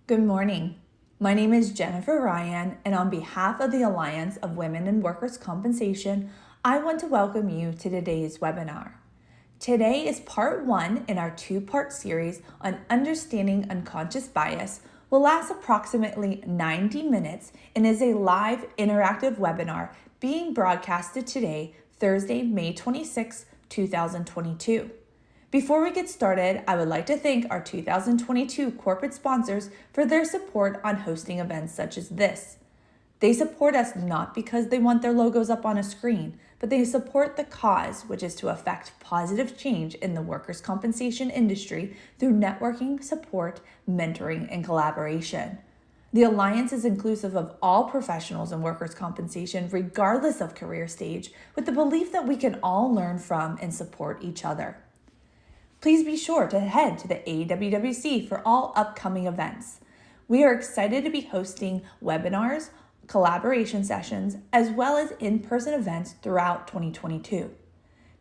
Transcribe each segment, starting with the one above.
Good morning. My name is Jennifer Ryon, and on behalf of the Alliance of Women in Workers' Compensation, I want to welcome you to today's webinar. Today is part one in our two-part series on understanding unconscious bias. Will last approximately 90 minutes and is a live interactive webinar being broadcasted today, Thursday, May 26, 2022. Before we get started, I would like to thank our 2022 corporate sponsors for their support on hosting events such as this. They support us not because they want their logos up on a screen, but they support the cause, which is to affect positive change in the workers' compensation industry through networking, support, mentoring, and collaboration. The Alliance is inclusive of all professionals in workers' compensation, regardless of career stage, with the belief that we can all learn from and support each other. Please be sure to head to the AWWC for all upcoming events. We are excited to be hosting webinars, collaboration sessions, as well as in-person events throughout 2022.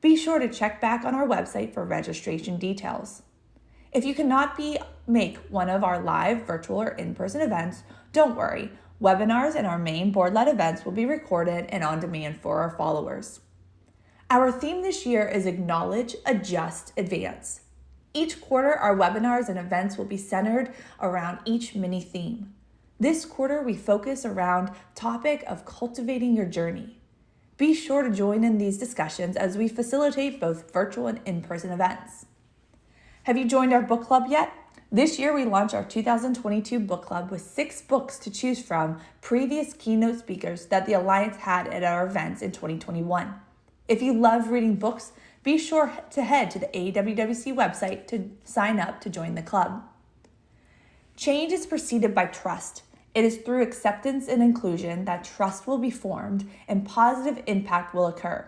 Be sure to check back on our website for registration details. If you cannot make one of our live, virtual, or in-person events, don't worry. Webinars and our main board-led events will be recorded and on demand for our followers. Our theme this year is Acknowledge, Adjust, Advance. Each quarter, our webinars and events will be centered around each mini theme. This quarter, we focus around the topic of cultivating your journey. Be sure to join in these discussions as we facilitate both virtual and in-person events. Have you joined our book club yet? This year, we launched our 2022 book club with 6 books to choose from previous keynote speakers that the Alliance had at our events in 2021. If you love reading books, be sure to head to the AWWC website to sign up to join the club. Change is preceded by trust. It is through acceptance and inclusion that trust will be formed and positive impact will occur.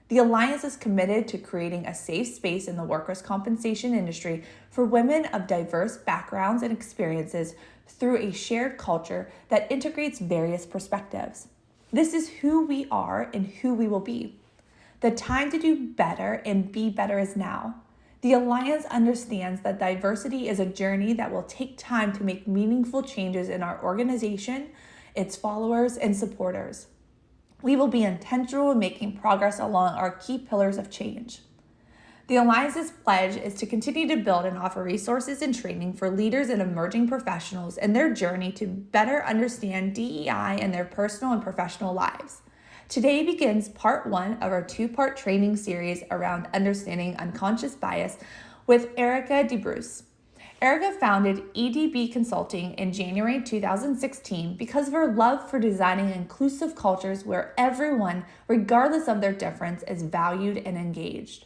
The Alliance is committed to creating a safe space in the workers' compensation industry for women of diverse backgrounds and experiences through a shared culture that integrates various perspectives. This is who we are and who we will be. The time to do better and be better is now. The Alliance understands that diversity is a journey that will take time to make meaningful changes in our organization, its followers, and supporters. We will be intentional in making progress along our key pillars of change. The Alliance's pledge is to continue to build and offer resources and training for leaders and emerging professionals in their journey to better understand DEI in their personal and professional lives. Today begins part one of our two-part training series around understanding unconscious bias with Ericka DeBruce. Ericka founded EDB Consulting in January 2016 because of her love for designing inclusive cultures where everyone, regardless of their difference, is valued and engaged.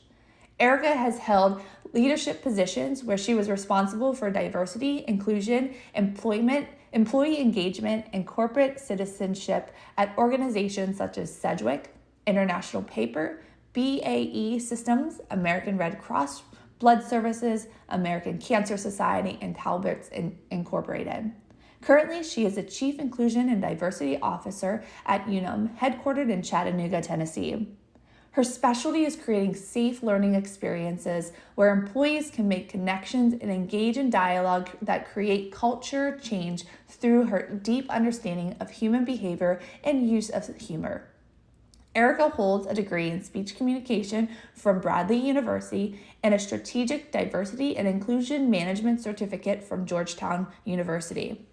Ericka has held leadership positions where she was responsible for diversity, inclusion, employee engagement, and corporate citizenship at organizations such as Sedgwick, International Paper, BAE Systems, American Red Cross, Blood Services, American Cancer Society, and Talbots Incorporated. Currently, she is a Chief Inclusion and Diversity Officer at Unum, headquartered in Chattanooga, Tennessee. Her specialty is creating safe learning experiences where employees can make connections and engage in dialogue that create culture change through her deep understanding of human behavior and use of humor. Ericka holds a degree in speech communication from Bradley University and a strategic diversity and inclusion management certificate from Georgetown University.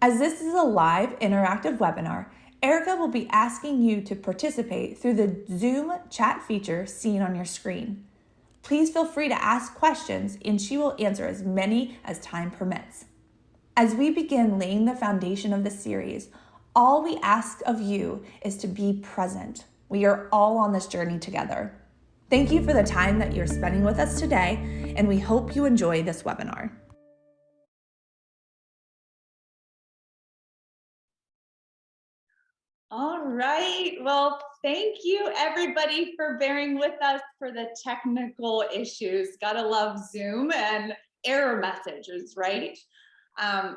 As this is a live interactive webinar, Ericka will be asking you to participate through the Zoom chat feature seen on your screen. Please feel free to ask questions and she will answer as many as time permits. As we begin laying the foundation of the series, all we ask of you is to be present. We are all on this journey together. Thank you for the time that you're spending with us today, and we hope you enjoy this webinar. All right. Well, thank you everybody for bearing with us for the technical issues. Gotta love Zoom and error messages, right?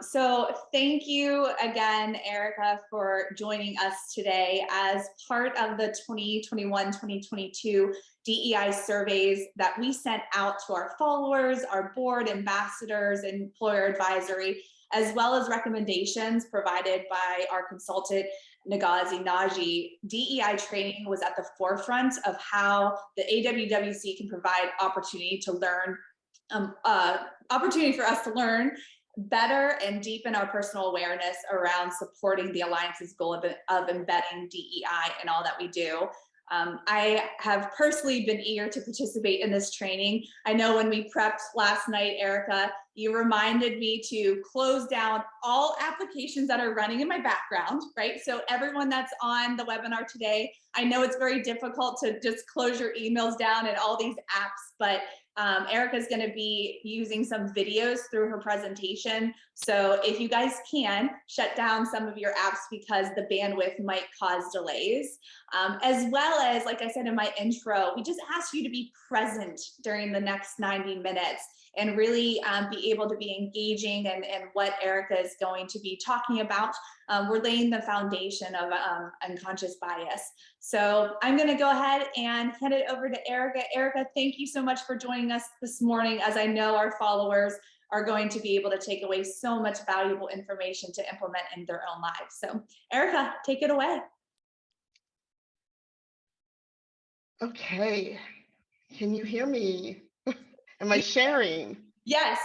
So thank you again, Ericka, for joining us today as part of the 2021-2022 DEI surveys that we sent out to our followers, our board ambassadors, and employer advisory. as well as recommendations provided by our consultant, Nagazi Naji. DEI training was at the forefront of how the AWWC can provide opportunity to learn, opportunity for us to learn better and deepen our personal awareness around supporting the Alliance's goal of embedding DEI in all that we do. I have personally been eager to participate in this training. I know when we prepped last night, Ericka, you reminded me to close down all applications that are running in my background, right? So everyone that's on the webinar today, I know it's very difficult to just close your emails down and all these apps, but Ericka is going to be using some videos through her presentation. So if you guys can, shut down some of your apps because the bandwidth might cause delays. As well as, like I said in my intro, we just ask you to be present during the next 90 minutes and really be able to be engaging and what Ericka is going to be talking about. We're laying the foundation of unconscious bias. So I'm going to go ahead and hand it over to Ericka. Ericka, thank you so much for joining us this morning, as I know our followers are going to be able to take away so much valuable information to implement in their own lives. So Ericka, take it away. Okay, can you hear me? Am I sharing? Yes,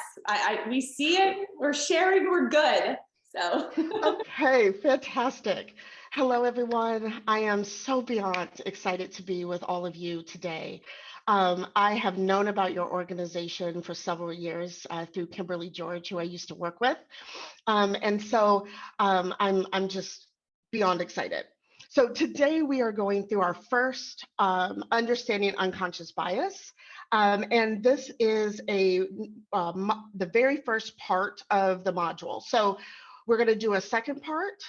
we see it, we're sharing, we're good. So okay, fantastic. Hello, everyone. I am so beyond excited to be with all of you today. I have known about your organization for several years through Kimberly George, who I used to work with. And so I'm just beyond excited. So today we are going through our first understanding unconscious bias. And this is the very first part of the module. So we're going to do a second part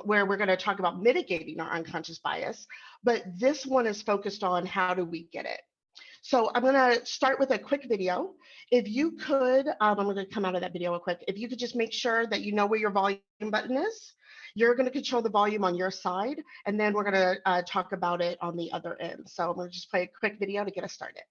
where we're going to talk about mitigating our unconscious bias, but this one is focused on how do we get it. So I'm going to start with a quick video. If you could, I'm going to come out of that video real quick. If you could just make sure that you know where your volume button is. You're going to control the volume on your side, and then we're going to talk about it on the other end. So I'm going to just play a quick video to get us started.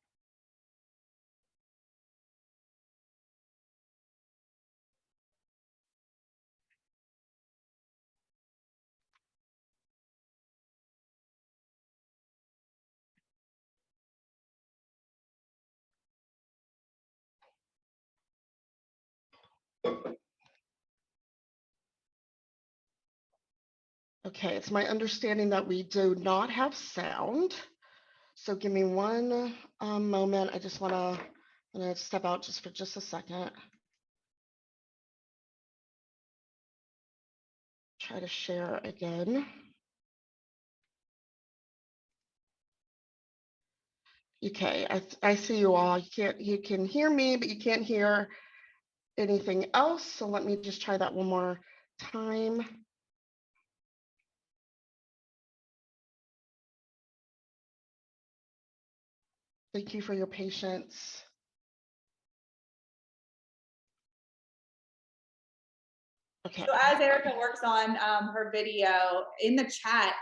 Okay, it's my understanding that we do not have sound. So give me one moment. I just want to, I'm going to step out just for just a second. Try to share again. Okay, I see you all. You can hear me, but you can't hear anything else. So let me just try that one more time. Thank you for your patience. Okay. So as Ericka works on her video, in the chat,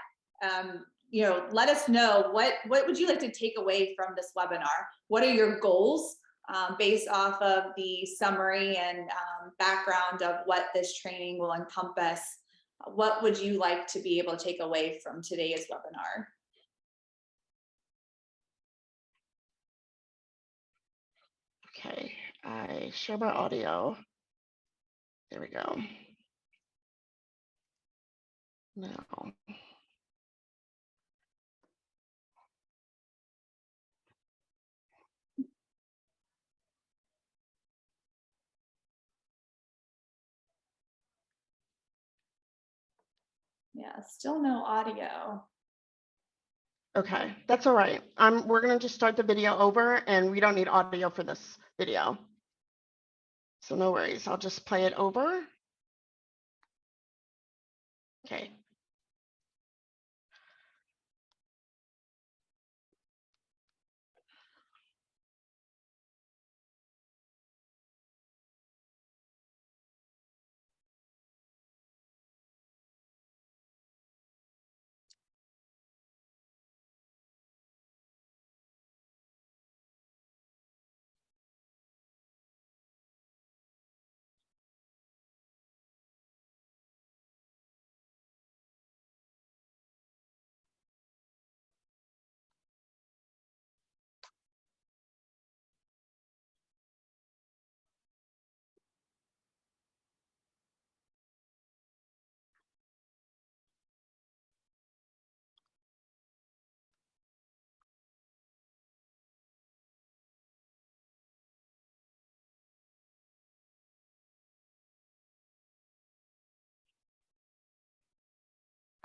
let us know what would you like to take away from this webinar? What are your goals based off of the summary and background of what this training will encompass? What would you like to be able to take away from today's webinar? Okay, I share my audio. There we go. Now. Yeah, still no audio. Okay, that's all right. We're gonna just start the video over and we don't need audio for this video. So no worries, I'll just play it over. Okay.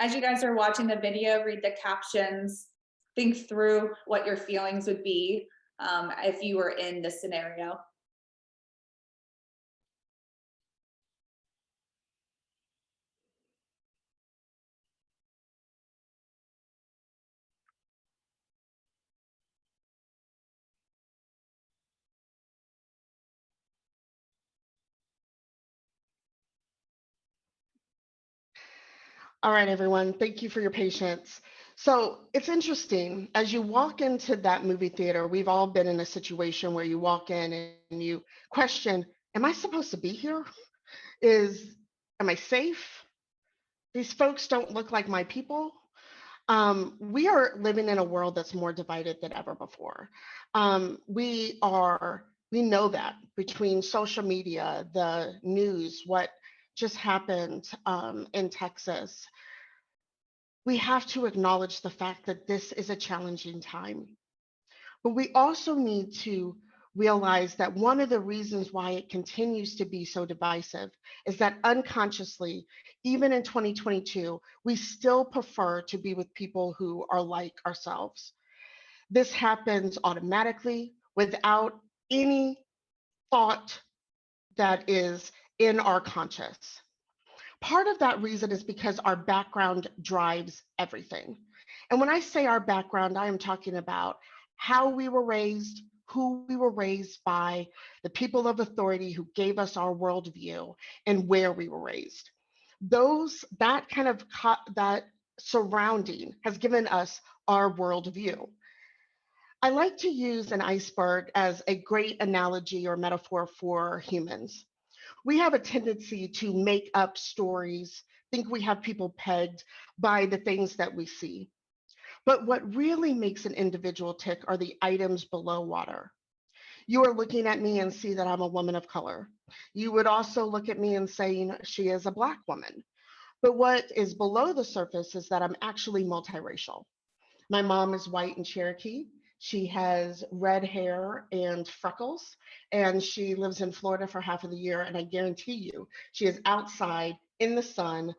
As you guys are watching the video, read the captions, think through what your feelings would be if you were in this scenario. All right, everyone, thank you for your patience. So it's interesting, as you walk into that movie theater, we've all been in a situation where you walk in and you question, am I supposed to be here? Am I safe? These folks don't look like my people. We are living in a world that's more divided than ever before. We know that between social media, the news, what just happened in Texas, we have to acknowledge the fact that this is a challenging time. But we also need to realize that one of the reasons why it continues to be so divisive is that unconsciously, even in 2022, we still prefer to be with people who are like ourselves. This happens automatically without any thought that is in our conscious. Part of that reason is because our background drives everything. And when I say our background, I am talking about how we were raised, who we were raised by, the people of authority who gave us our worldview, and where we were raised. That surrounding has given us our worldview. I like to use an iceberg as a great analogy or metaphor for humans. We have a tendency to make up stories, think we have people pegged by the things that we see. But what really makes an individual tick are the items below water. You are looking at me and see that I'm a woman of color. You would also look at me and saying she is a Black woman. But what is below the surface is that I'm actually multiracial. My mom is white and Cherokee. She has red hair and freckles, and she lives in Florida for half of the year. And I guarantee you, she is outside in the sun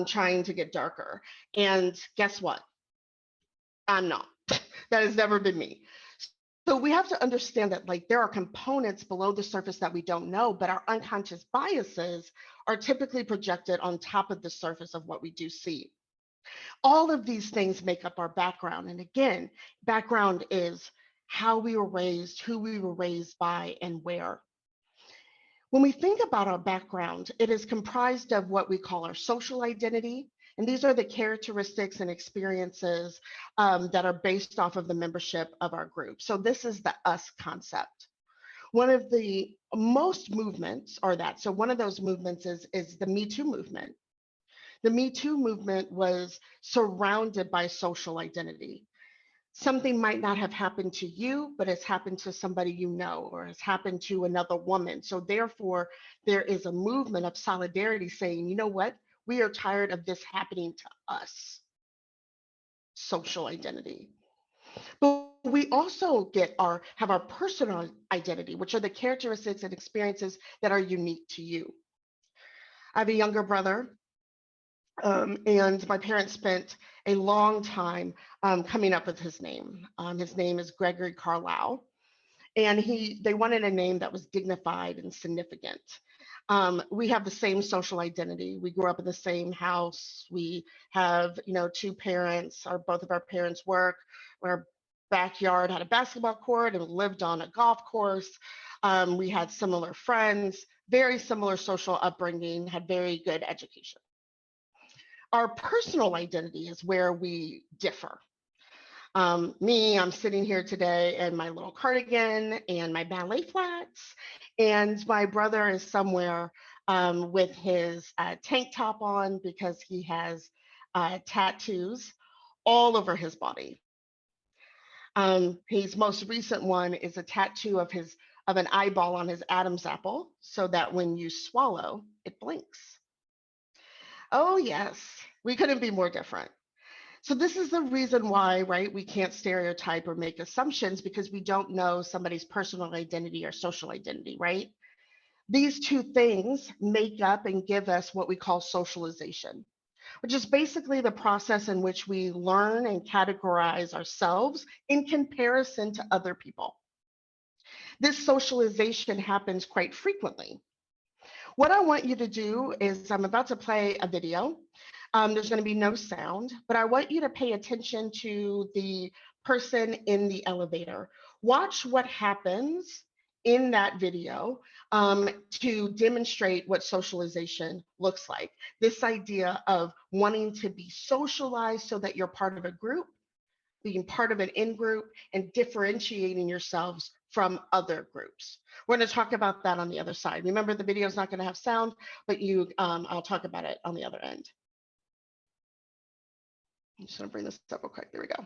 trying to get darker. And guess what? I'm not. That has never been me. So we have to understand that there are components below the surface that we don't know, but our unconscious biases are typically projected on top of the surface of what we do see. All of these things make up our background. And again, background is how we were raised, who we were raised by, and where. When we think about our background, it is comprised of what we call our social identity. And these are the characteristics and experiences that are based off of the membership of our group. So this is the us concept. One of the most movements are that. So one of those movements is the Me Too movement. The Me Too movement was surrounded by social identity. Something might not have happened to you, but it's happened to somebody you know, or it's happened to another woman. So therefore, there is a movement of solidarity saying, you know what? We are tired of this happening to us. Social identity. But we also have our personal identity, which are the characteristics and experiences that are unique to you. I have a younger brother. And my parents spent a long time coming up with his name. His name is Gregory Carlisle, and they wanted a name that was dignified and significant. We have the same social identity. We grew up in the same house. We have, two parents, or both of our parents work. Our backyard had a basketball court and lived on a golf course. We had similar friends, very similar social upbringing, had very good education. Our personal identity is where we differ. I'm sitting here today in my little cardigan and my ballet flats, and my brother is somewhere with his tank top on because he has tattoos all over his body. His most recent one is a tattoo of an eyeball on his Adam's apple, so that when you swallow, it blinks. Oh, yes, we couldn't be more different. So this is the reason why, right, we can't stereotype or make assumptions because we don't know somebody's personal identity or social identity, right? These two things make up and give us what we call socialization. which is basically the process in which we learn and categorize ourselves in comparison to other people. This socialization happens quite frequently. What I want you to do is I'm about to play a video. There's going to be no sound, but I want you to pay attention to the person in the elevator. Watch what happens in that video to demonstrate what socialization looks like. This idea of wanting to be socialized so that you're part of a group, being part of an in-group, and differentiating yourselves from other groups. We're going to talk about that on the other side. Remember, the video is not going to have sound, but I'll talk about it on the other end. I'm just going to bring this up real quick. There we go.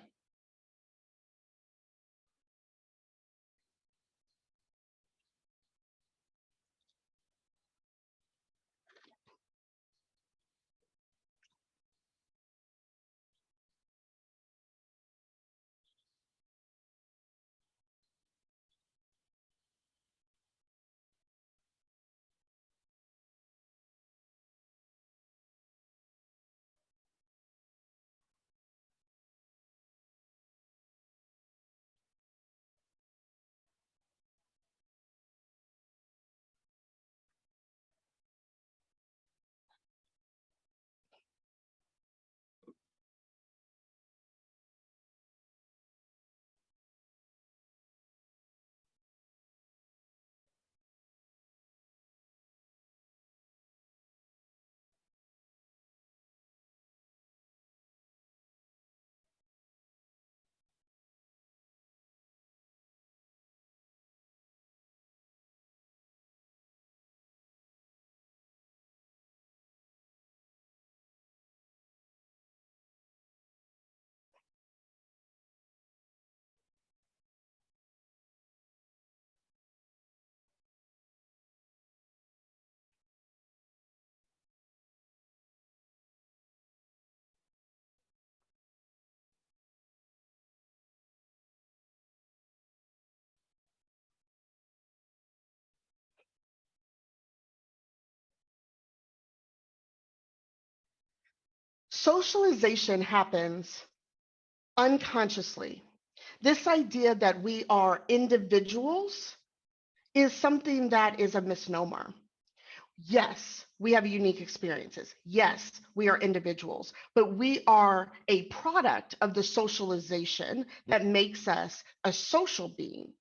Socialization happens unconsciously. This idea that we are individuals is something that is a misnomer. Yes, we have unique experiences. Yes, we are individuals, but we are a product of the socialization that makes us a social being.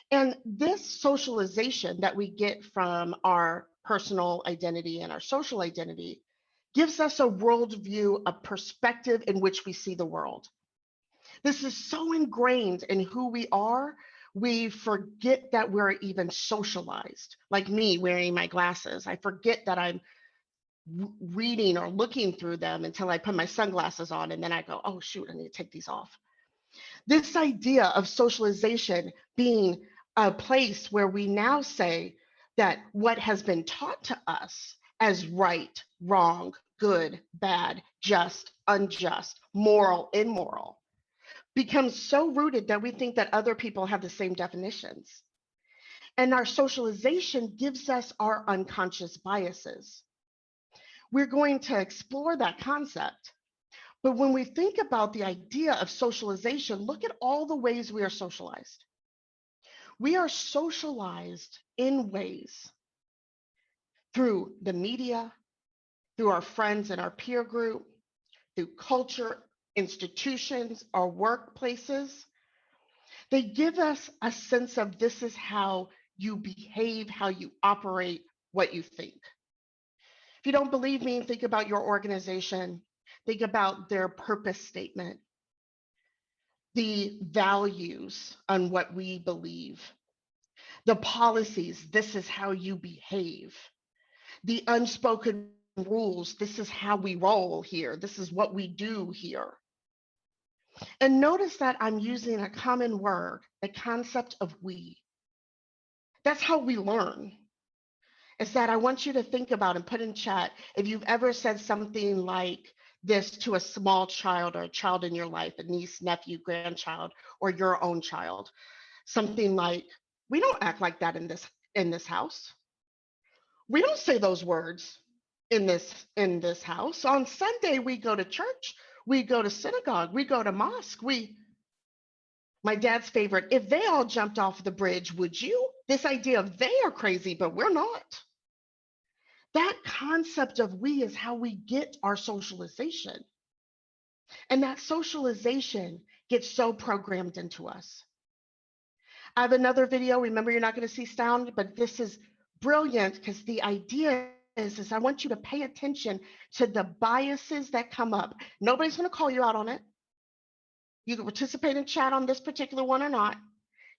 And this socialization that we get from our personal identity and our social identity gives us a worldview, a perspective in which we see the world. This is so ingrained in who we are, we forget that we're even socialized. Like me wearing my glasses, I forget that I'm reading or looking through them until I put my sunglasses on, and then I go, oh shoot, I need to take these off. This idea of socialization being a place where we now say that what has been taught to us as right, wrong, good, bad, just, unjust, moral, immoral, becomes so rooted that we think that other people have the same definitions. And our socialization gives us our unconscious biases. We're going to explore that concept. But when we think about the idea of socialization, look at all the ways we are socialized. We are socialized in ways through the media, through our friends and our peer group, through culture, institutions, our workplaces. They give us a sense of this is how you behave, how you operate, what you think. If you don't believe me, think about your organization. Think about their purpose statement, the values on what we believe, the policies, this is how you behave, the unspoken rules, this is how we roll here, this is what we do here. And notice that I'm using a common word, the concept of we. That's how we learn. Is that I want you to think about and put in chat if you've ever said something like this to a small child or a child in your life, a niece, nephew, grandchild, or your own child. Something like, we don't act like that in this house. We don't say those words. in this house. On Sunday, we go to church, we go to synagogue, we go to mosque. My dad's favorite, if they all jumped off the bridge, would you? This idea of they are crazy, but we're not. That concept of we is how we get our socialization. And that socialization gets so programmed into us. I have another video. Remember, you're not going to see sound, but this is brilliant because the idea is I want you to pay attention to the biases that come up. Nobody's going to call you out on it. You can participate in chat on this particular one or not.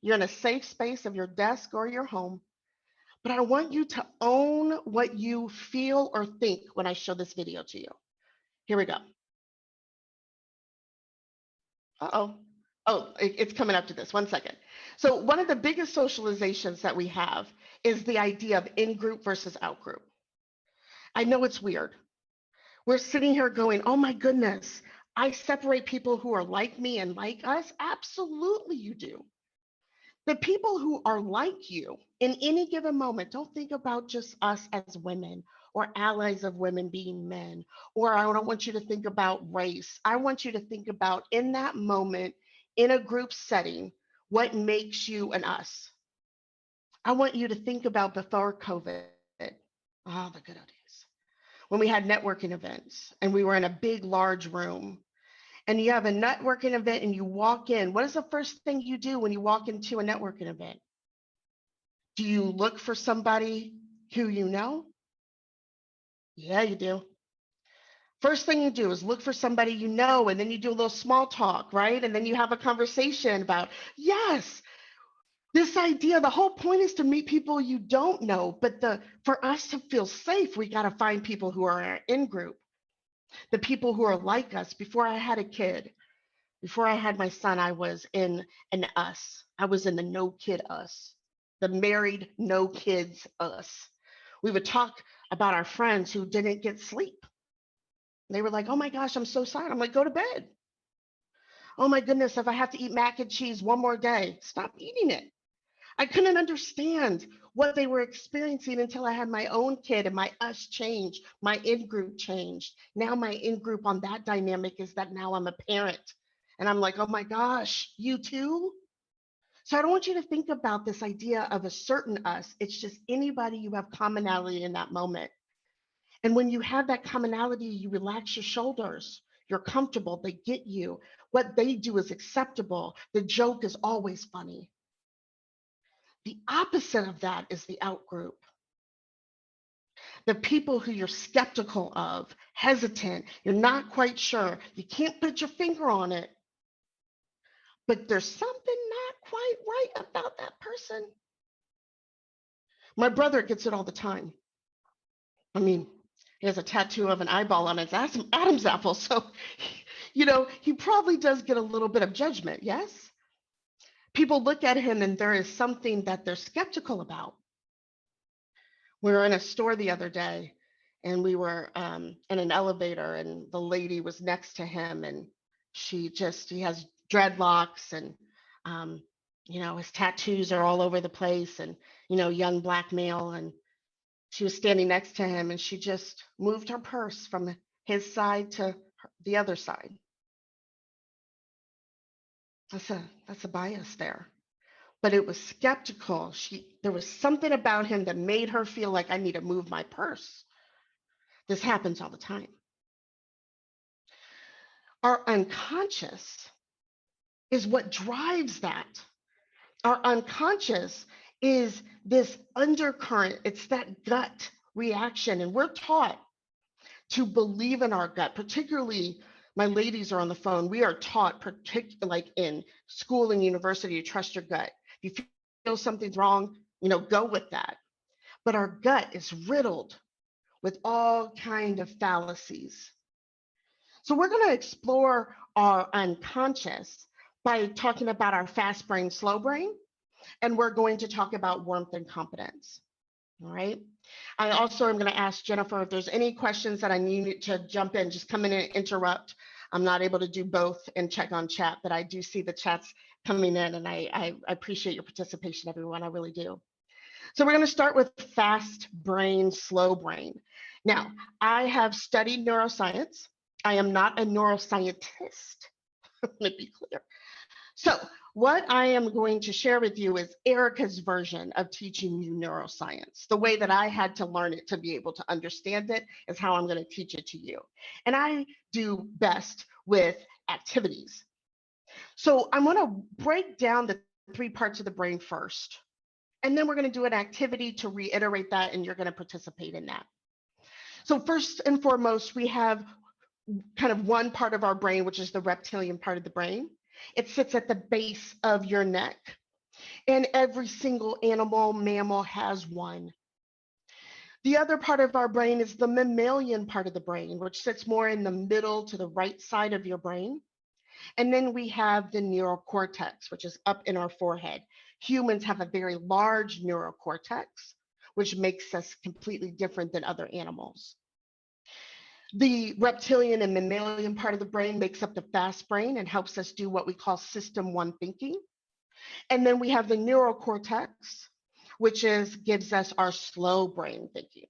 You're in a safe space of your desk or your home. But I want you to own what you feel or think when I show this video to you. Here we go. Uh-oh. Oh, it's coming up to this. 1 second. So one of the biggest socializations that we have is the idea of in-group versus out-group. I know it's weird. We're sitting here going, oh my goodness, I separate people who are like me and like us. Absolutely you do. The people who are like you in any given moment, don't think about just us as women or allies of women being men, or I don't want you to think about race. I want you to think about in that moment, in a group setting, what makes you an us. I want you to think about before COVID, oh, the good old days, when we had networking events and we were in a big, large room. And you have a networking event and you walk in, what is the first thing you do when you walk into a networking event? Do you look for somebody who you know? Yeah, you do. First thing you do is look for somebody you know, and then you do a little small talk, right? And then you have a conversation about, yes, this idea, the whole point is to meet people you don't know, but for us to feel safe, we got to find people who are in group, the people who are like us. Before I had a kid, before I had my son, I was in an us. I was in the no kid us, the married no kids us. We would talk about our friends who didn't get sleep. They were like, oh my gosh, I'm so sorry. I'm like, go to bed. Oh my goodness, if I have to eat mac and cheese one more day, stop eating it. I couldn't understand what they were experiencing until I had my own kid and my us changed, my in-group changed. Now my in-group on that dynamic is that now I'm a parent. And I'm like, oh my gosh, you too? So I don't want you to think about this idea of a certain us. It's just anybody you have commonality in that moment. And when you have that commonality, you relax your shoulders. You're comfortable. They get you. What they do is acceptable. The joke is always funny. The opposite of that is the out group. The people who you're skeptical of, hesitant, you're not quite sure. You can't put your finger on it. But there's something not quite right about that person. My brother gets it all the time. I mean, he has a tattoo of an eyeball on his Adam's apple. So, he probably does get a little bit of judgment, yes? People look at him and there is something that they're skeptical about. We were in a store the other day and we were in an elevator and the lady was next to him and he has dreadlocks and, his tattoos are all over the place and, young Black male. And she was standing next to him and she just moved her purse from his side to the other side. That's a bias there. But it was skeptical. There was something about him that made her feel like I need to move my purse. This happens all the time. Our unconscious is what drives that. Our unconscious is this undercurrent. It's that gut reaction. And we're taught to believe in our gut, particularly my ladies are on the phone. We are taught, like in school and university, to trust your gut. If you feel something's wrong, go with that. But our gut is riddled with all kind of fallacies. So we're going to explore our unconscious by talking about our fast brain, slow brain, and we're going to talk about warmth and competence. All right. I also am going to ask Jennifer if there's any questions that I need to jump in, just come in and interrupt. I'm not able to do both and check on chat, but I do see the chats coming in and I appreciate your participation, everyone. I really do. So we're going to start with fast brain, slow brain. Now, I have studied neuroscience. I am not a neuroscientist. Let me be clear. So what I am going to share with you is Ericka's version of teaching you neuroscience. The way that I had to learn it to be able to understand it is how I'm going to teach it to you. And I do best with activities. So I'm going to break down the 3 parts of the brain first. And then we're going to do an activity to reiterate that, and you're going to participate in that. So first and foremost, we have kind of one part of our brain, which is the reptilian part of the brain. It sits at the base of your neck, and every single animal, mammal has one. The other part of our brain is the mammalian part of the brain, which sits more in the middle to the right side of your brain. And then we have the neurocortex, which is up in our forehead. Humans have a very large neurocortex, which makes us completely different than other animals. The reptilian and mammalian part of the brain makes up the fast brain and helps us do what we call system 1 thinking. And then we have the neurocortex, which gives us our slow brain thinking.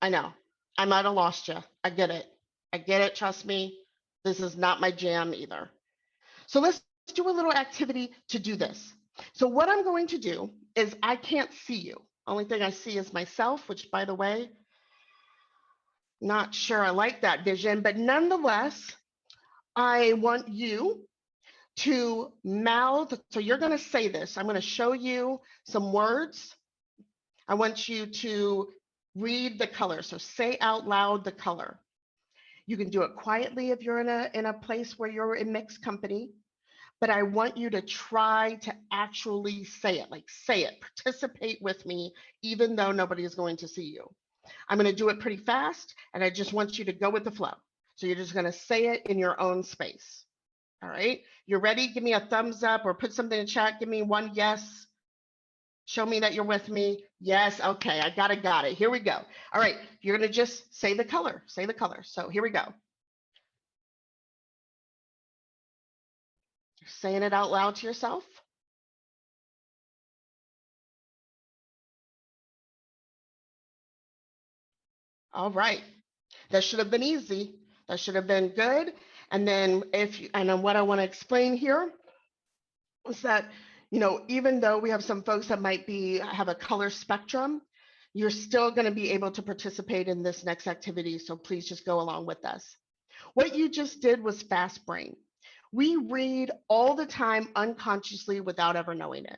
I know, I might have lost you. I get it, trust me. This is not my jam either. So let's do a little activity to do this. So what I'm going to do is I can't see you. Only thing I see is myself, which, by the way, not sure I like that vision, but nonetheless, I want you to mouth. So you're going to say this. I'm going to show you some words. I want you to read the color. So say out loud the color. You can do it quietly if you're in a place where you're in mixed company, but I want you to try to actually say it, like say it, participate with me, even though nobody is going to see you. I'm going to do it pretty fast, and I just want you to go with the flow. So you're just going to say it in your own space. All right, you're ready? Give me a thumbs up or put something in chat. Give me one yes. Show me that you're with me. Yes, okay, I got it. Here we go. All right, you're gonna just say the color, So here we go. You're saying it out loud to yourself. All right, that should have been easy. That should have been good. And then what I wanna explain here is that, even though we have some folks that might have a color spectrum, you're still going to be able to participate in this next activity. So please just go along with us. What you just did was fast brain. We read all the time unconsciously without ever knowing it.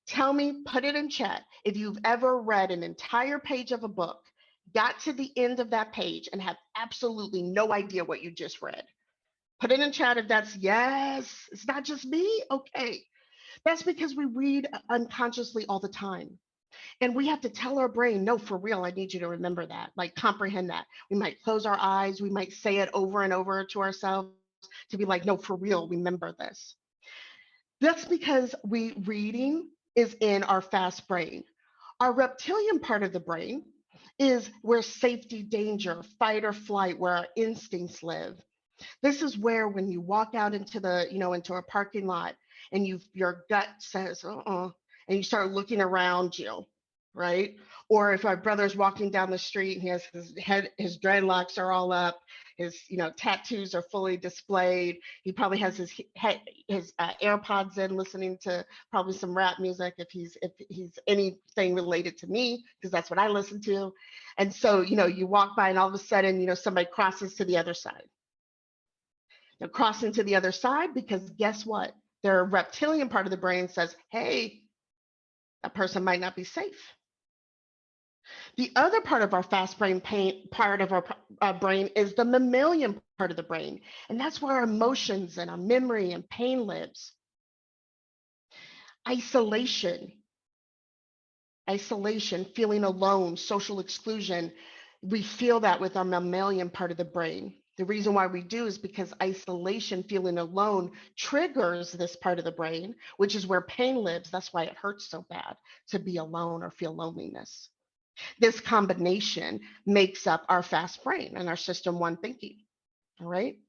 Tell me, put it in chat, if you've ever read an entire page of a book, got to the end of that page and have absolutely no idea what you just read. Put it in chat if that's yes. It's not just me. Okay. That's because we read unconsciously all the time. And we have to tell our brain, no, for real, I need you to remember that, like comprehend that. We might close our eyes. We might say it over and over to ourselves to be like, no, for real, remember this. That's because reading is in our fast brain. Our reptilian part of the brain is where safety, danger, fight or flight, where our instincts live. This is where when you walk out into into a parking lot and your gut says, and you start looking around you, right? Or if our brother's walking down the street and he has his dreadlocks are all up, his tattoos are fully displayed. He probably has his AirPods in, listening to probably some rap music if he's anything related to me, because that's what I listen to. And so you walk by and all of a sudden somebody crosses to the other side. They're crossing to the other side because guess what? Their reptilian part of the brain says, hey, that person might not be safe. The other part of our fast brain part of our brain is the mammalian part of the brain. And that's where our emotions and our memory and pain lives. Isolation, feeling alone, social exclusion. We feel that with our mammalian part of the brain. The reason why we do is because isolation, feeling alone, triggers this part of the brain, which is where pain lives. That's why it hurts so bad to be alone or feel loneliness. This combination makes up our fast brain and our system 1 thinking. All right.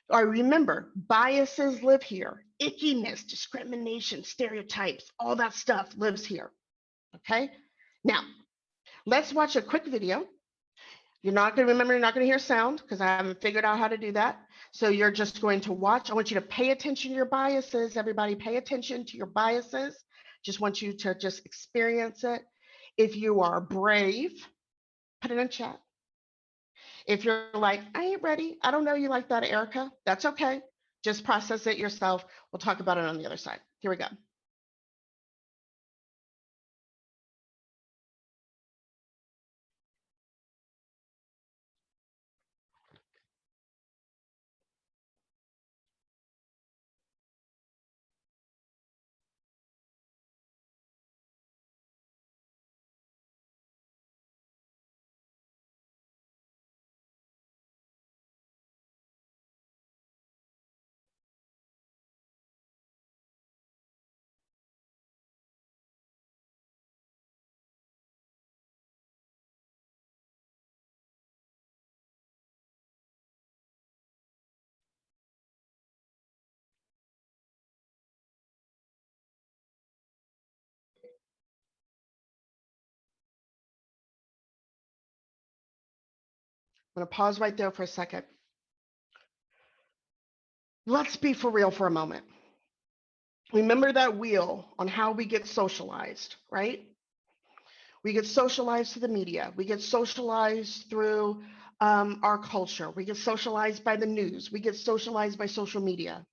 Or remember, biases live here. Ickiness, discrimination, stereotypes, all that stuff lives here. Okay. Now, Let's watch a quick video. You're not going to remember, you're not going to hear sound because I haven't figured out how to do that. So you're just going to watch. I want you to pay attention to your biases. Everybody pay attention to your biases. Just want you to just experience it. If you are brave, put it in chat. If you're like, I ain't ready, I don't know you like that, Erica, that's okay. Just process it yourself. We'll talk about it on the other side. Here we go. I'm going to pause right there for a second. Let's be for real for a moment. Remember that wheel on how we get socialized, right? We get socialized through the media. We get socialized through our culture. We get socialized by the news. We get socialized by social media.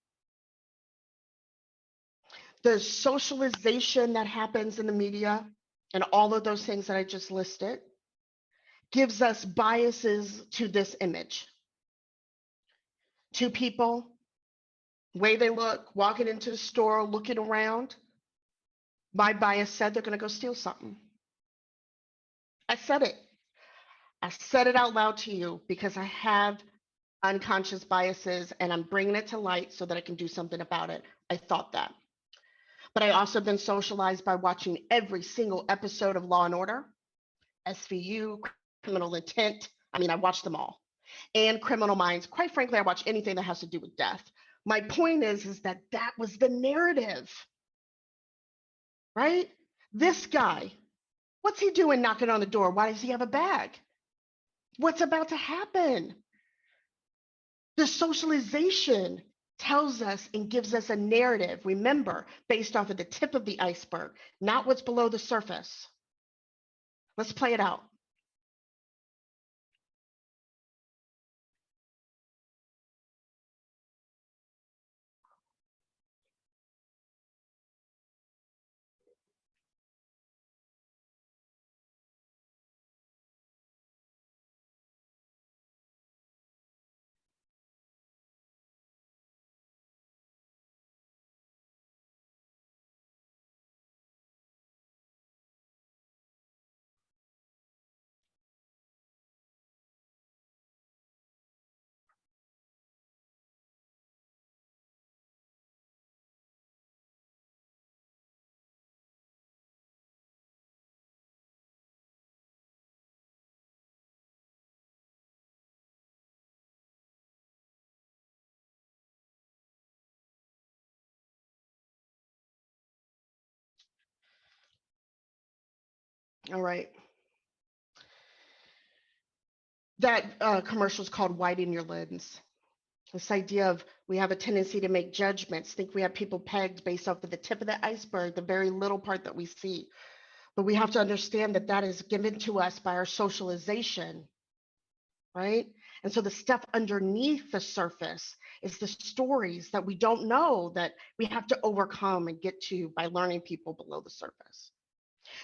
The socialization that happens in the media and all of those things that I just listed gives us biases to this image. Two people, way they look, walking into the store, looking around. My bias said they're going to go steal something. I said it. I said it out loud to you because I have unconscious biases and I'm bringing it to light so that I can do something about it. I thought that. But I also been socialized by watching every single episode of Law and Order, SVU, Criminal Intent. I mean, I watched them all. And Criminal Minds. Quite frankly, I watch anything that has to do with death. My point is that that was the narrative, right? This guy, what's he doing knocking on the door? Why does he have a bag? What's about to happen? The socialization tells us and gives us a narrative, remember, based off of the tip of the iceberg, not what's below the surface. Let's play it out. All right. That commercial is called Widen Your Lens. This idea of we have a tendency to make judgments, think we have people pegged based off of the tip of the iceberg, the very little part that we see. But we have to understand that that is given to us by our socialization, right? And so the stuff underneath the surface is the stories that we don't know that we have to overcome and get to by learning people below the surface.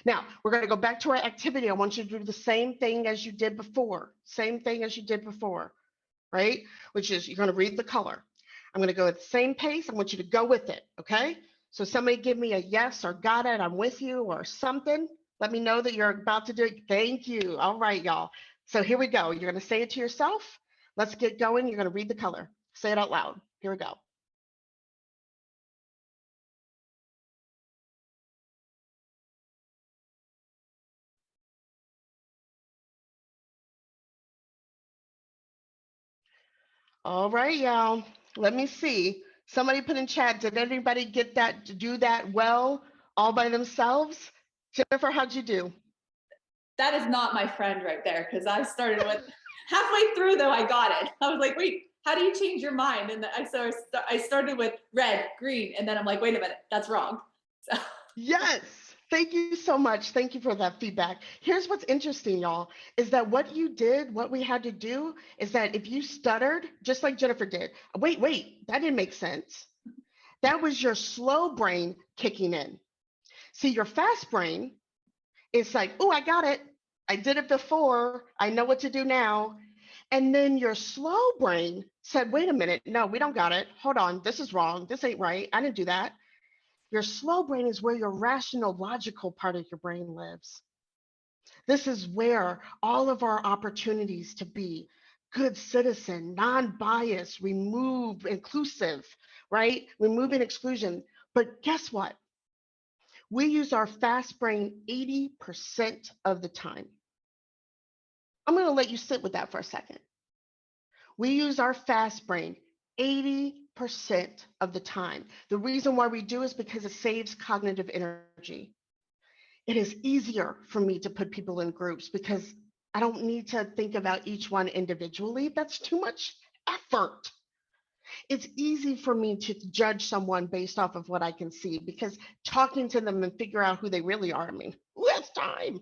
Now, we're going to go back to our activity. I want you to do the same thing as you did before, right? Which is you're going to read the color. I'm going to go at the same pace. I want you to go with it, okay? So somebody give me a yes or got it, I'm with you or something. Let me know that you're about to do it. Thank you. All right, y'all. So here we go. You're going to say it to yourself. Let's get going. You're going to read the color. Say it out loud. Here we go. All right, y'all. Let me see. Somebody put in chat, did anybody get that, do that well all by themselves? Jennifer, how'd you do? that is not my friend right there, because I started with halfway through though I got it. I was like, wait, how do you change your mind? And I started with red, green, and then I'm like, wait a minute, that's wrong. So Yes. Thank you so much. Thank you for that feedback. Here's what's interesting, y'all, is that what you did, what we had to do is that if you stuttered, just like Jennifer did, wait, that didn't make sense. That was your slow brain kicking in. See, your fast brain is like, oh, I got it. I did it before. I know what to do now. And then your slow brain said, wait a minute. No, we don't got it. Hold on. This is wrong. This ain't right. I didn't do that. Your slow brain is where your rational, logical part of your brain lives. This is where all of our opportunities to be good citizen, non-biased, remove inclusive, right? Removing exclusion. But guess what? We use our fast brain 80% of the time. I'm going to let you sit with that for a second. We use our fast brain 80% of the time. The reason why we do is because it saves cognitive energy. It is easier for me to put people in groups because I don't need to think about each one individually. That's too much effort. It's easy for me to judge someone based off of what I can see because talking to them and figure out who they really are, I mean, who has time?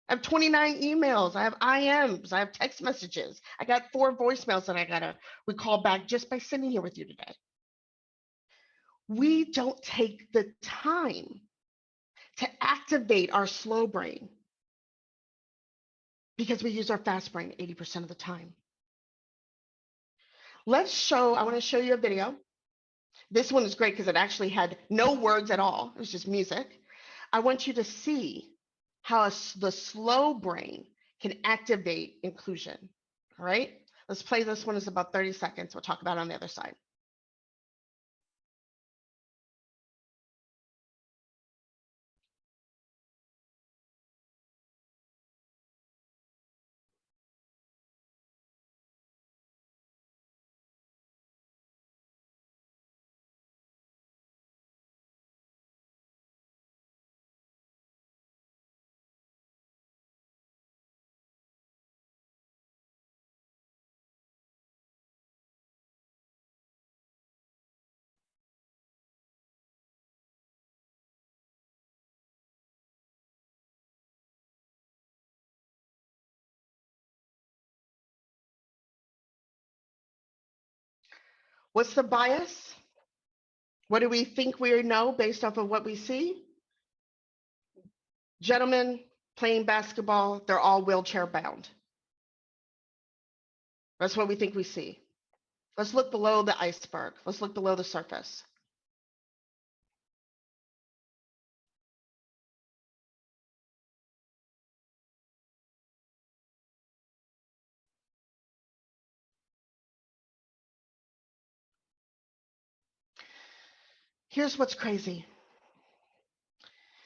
I have 29 emails, I have IMs, I have text messages. I got 4 voicemails that I gotta recall back just by sitting here with you today. We don't take the time to activate our slow brain because we use our fast brain 80% of the time. I want to show you a video. This one is great because it actually had no words at all. It was just music. I want you to see how the slow brain can activate inclusion. All right, let's play this one. It's about 30 seconds. We'll talk about it on the other side. What's the bias? What do we think we know based off of what we see? Gentlemen playing basketball, they're all wheelchair bound. That's what we think we see. Let's look below the iceberg. Let's look below the surface. Here's what's crazy.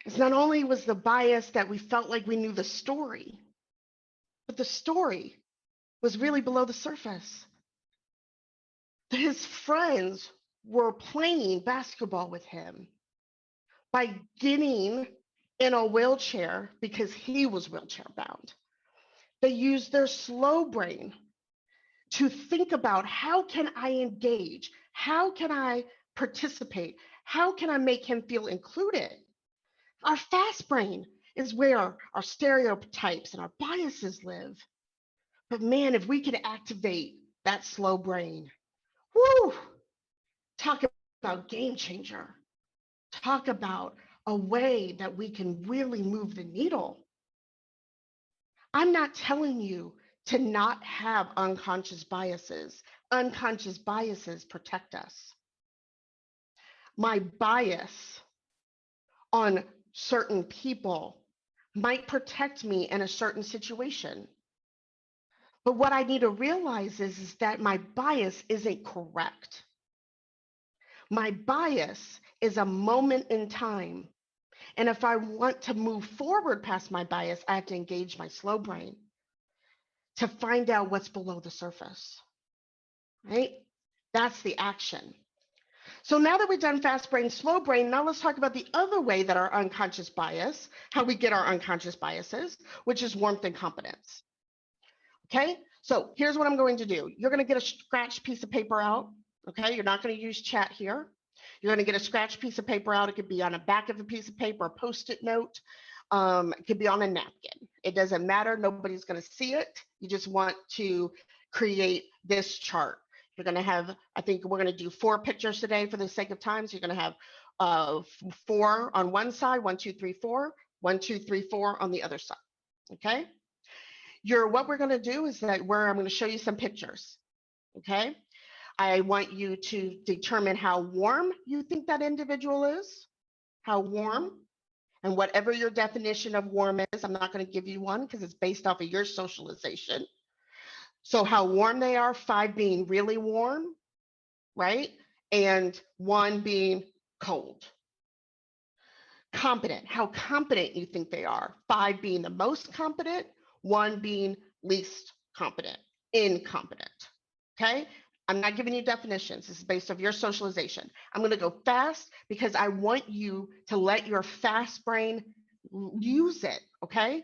It's not only was the bias that we felt like we knew the story, but the story was really below the surface. His friends were playing basketball with him by getting in a wheelchair because he was wheelchair bound. They used their slow brain to think about how can I engage? How can I participate? How can I make him feel included? Our fast brain is where our stereotypes and our biases live. But man, if we could activate that slow brain, whoo, talk about game changer. Talk about a way that we can really move the needle. I'm not telling you to not have unconscious biases. Unconscious biases protect us. My bias on certain people might protect me in a certain situation. But what I need to realize is that my bias isn't correct. My bias is a moment in time. And if I want to move forward past my bias, I have to engage my slow brain to find out what's below the surface, right? That's the action. So now that we've done fast brain, slow brain, now let's talk about the other way that our unconscious bias, how we get our unconscious biases, which is warmth and competence. Okay, so here's what I'm going to do. You're going to get a scratched piece of paper out. Okay, you're not going to use chat here. You're going to get a scratched piece of paper out. It could be on the back of a piece of paper, a Post-it note. It could be on a napkin. It doesn't matter. Nobody's going to see it. You just want to create this chart. You're going to have, I think we're going to do 4 pictures today for the sake of time. So you're going to have 4 on one side, 1, 2, 3, 4, 1, 2, 3, 4 on the other side. Okay. What we're going to do is that I'm going to show you some pictures. Okay. I want you to determine how warm you think that individual is, how warm, and whatever your definition of warm is. I'm not going to give you one because it's based off of your socialization. So how warm they are, 5 being really warm, right? And 1 being cold. Competent, how competent you think they are, 5 being the most competent, 1 being least competent, incompetent, okay? I'm not giving you definitions. This is based off your socialization. I'm going to go fast because I want you to let your fast brain use it, okay?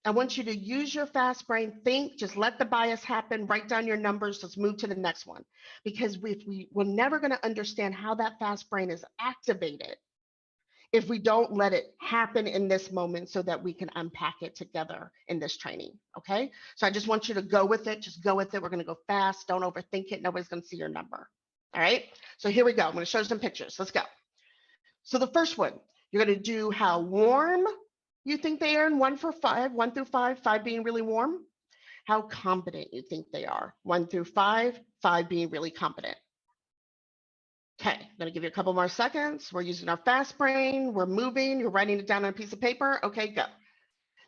I want you to use your fast brain, think, just let the bias happen, write down your numbers, let's move to the next one. Because we're never going to understand how that fast brain is activated if we don't let it happen in this moment so that we can unpack it together in this training, okay? So I just want you to go with it, just go with it. We're gonna go fast, don't overthink it. Nobody's gonna see your number, all right? So here we go, I'm gonna show some pictures, let's go. So the first one, you're gonna do how warm you think they are in 1 through 5, 5 being really warm. How competent you think they are, 1 through 5, 5 being really competent. Okay, I'm going to give you a couple more seconds. We're using our fast brain. We're moving. You're writing it down on a piece of paper. Okay, go.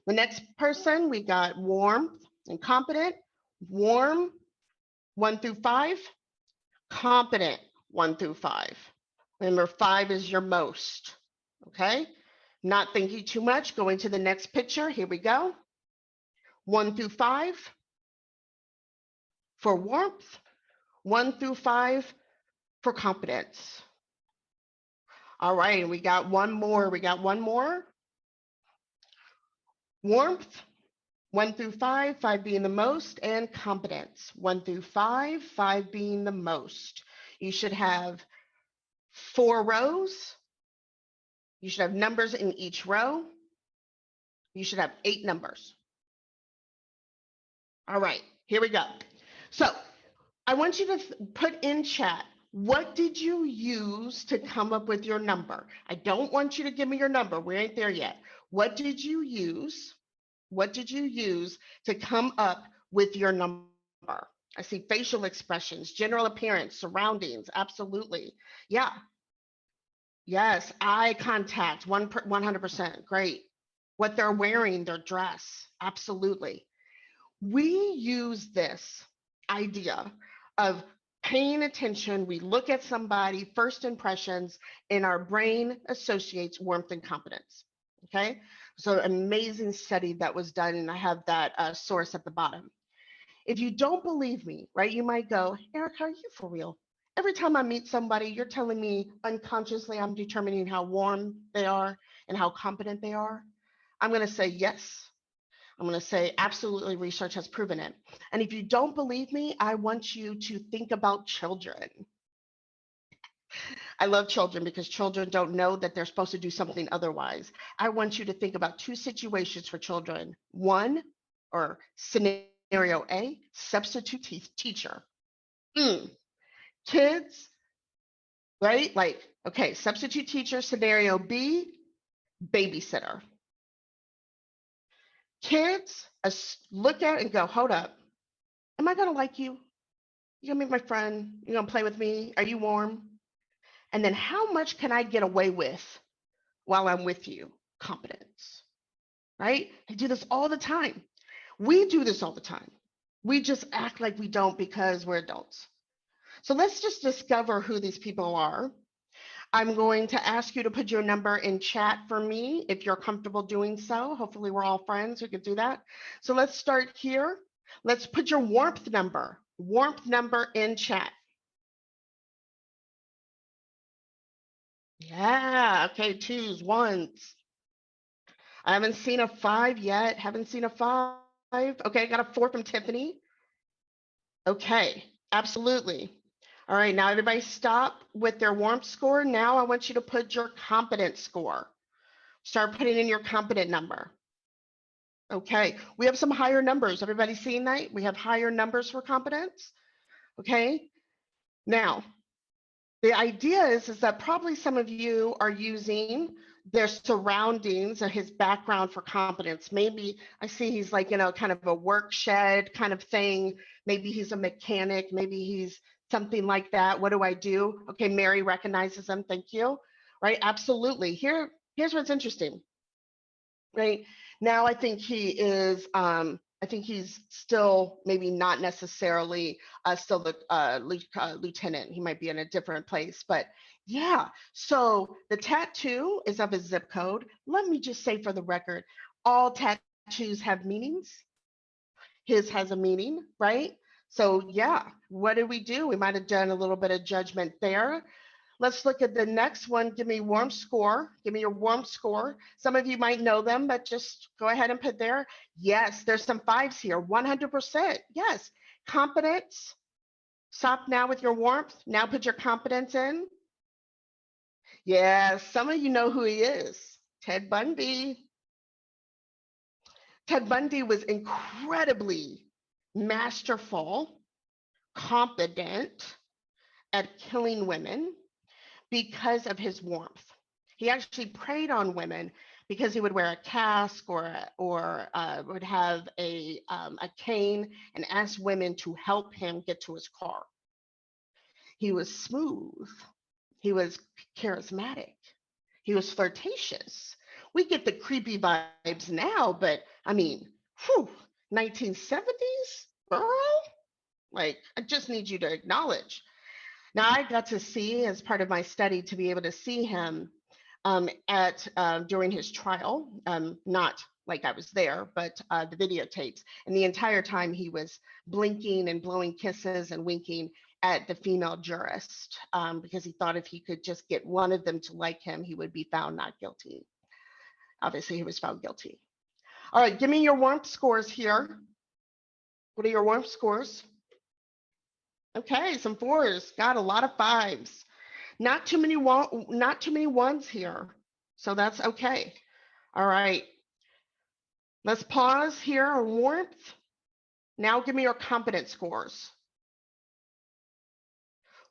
The next person, we got warmth and competent. Warm, 1 through 5. Competent, 1 through 5. Remember, 5 is your most. Okay, not thinking too much. Going to the next picture. Here we go. 1 through 5 for warmth. 1 through 5 for competence. All right, we got one more. Warmth, 1 through 5, 5 being the most, and competence, 1 through 5, 5 being the most. You should have 4 rows. You should have numbers in each row. You should have 8 numbers. All right, here we go. So I want you to put in chat, what did you use to come up with your number? I don't want you to give me your number. We ain't there yet. What did you use? What did you use to come up with your number? I see facial expressions, general appearance, surroundings. Absolutely. Yeah. Yes. Eye contact, 100%. Great. What they're wearing, their dress. Absolutely. We use this idea of paying attention. We look at somebody, first impressions, and our brain associates warmth and competence. Okay, so amazing study that was done, and I have that source at the bottom. If you don't believe me, right, you might go, Ericka, are you for real? Every time I meet somebody, you're telling me unconsciously I'm determining how warm they are and how competent they are. I'm going to say yes. I'm going to say absolutely, research has proven it. And if you don't believe me, I want you to think about children. I love children because children don't know that they're supposed to do something otherwise. I want you to think about 2 situations for children. One, or scenario A, substitute teacher. Kids, right? Like, okay, substitute teacher. Scenario B, babysitter. Kids look at it and go, hold up. Am I going to like you? You going to be my friend? You going to play with me? Are you warm? And then how much can I get away with while I'm with you? Competence, right? I do this all the time. We do this all the time. We just act like we don't because we're adults. So let's just discover who these people are. I'm going to ask you to put your number in chat for me if you're comfortable doing so. Hopefully we're all friends who can do that. So let's start here. Let's put your warmth number in chat. Yeah, okay, 2s, 1s. I haven't seen a 5 yet. Haven't seen a 5. Okay, I got a 4 from Tiffany. Okay, absolutely. All right, now everybody stop with their warmth score. Now I want you to put your competence score. Start putting in your competent number. Okay, we have some higher numbers. Everybody seeing that? We have higher numbers for competence. Okay, now the idea is that probably some of you are using their surroundings or his background for competence. Maybe I see he's like, kind of a work shed kind of thing. Maybe he's a mechanic. Maybe he's something like that. What do I do? Okay, Mary recognizes him. Thank you. Right, absolutely. Here's what's interesting. Right now, I think he is. I think he's still maybe not necessarily still the lieutenant. He might be in a different place, but yeah. So the tattoo is of his zip code. Let me just say for the record, all tattoos have meanings. His has a meaning, right? So yeah, what did we do? We might have done a little bit of judgment there. Let's look at the next one. Give me warm score. Give me your warm score. Some of you might know them, but just go ahead and put there. Yes, there's some 5s here. 100%. Yes. Competence. Stop now with your warmth. Now put your competence in. Yeah, some of you know who he is. Ted Bundy. Ted Bundy was incredibly masterful, competent at killing women because of his warmth. He actually preyed on women because he would wear a cask or would have a cane and ask women to help him get to his car. He was smooth. He was charismatic. He was flirtatious. We get the creepy vibes now, but I mean, 1970s, girl? Like, I just need you to acknowledge. Now, I got to see, as part of my study, to be able to see him during his trial, not like I was there, but the videotapes. And the entire time he was blinking and blowing kisses and winking at the female jurist because he thought if he could just get one of them to like him, he would be found not guilty. Obviously, he was found guilty. All right, give me your warmth scores here. What are your warmth scores? Okay, some 4s. Got a lot of 5s. Not too many 1s here. So that's okay. All right. Let's pause here on warmth. Now give me your competence scores.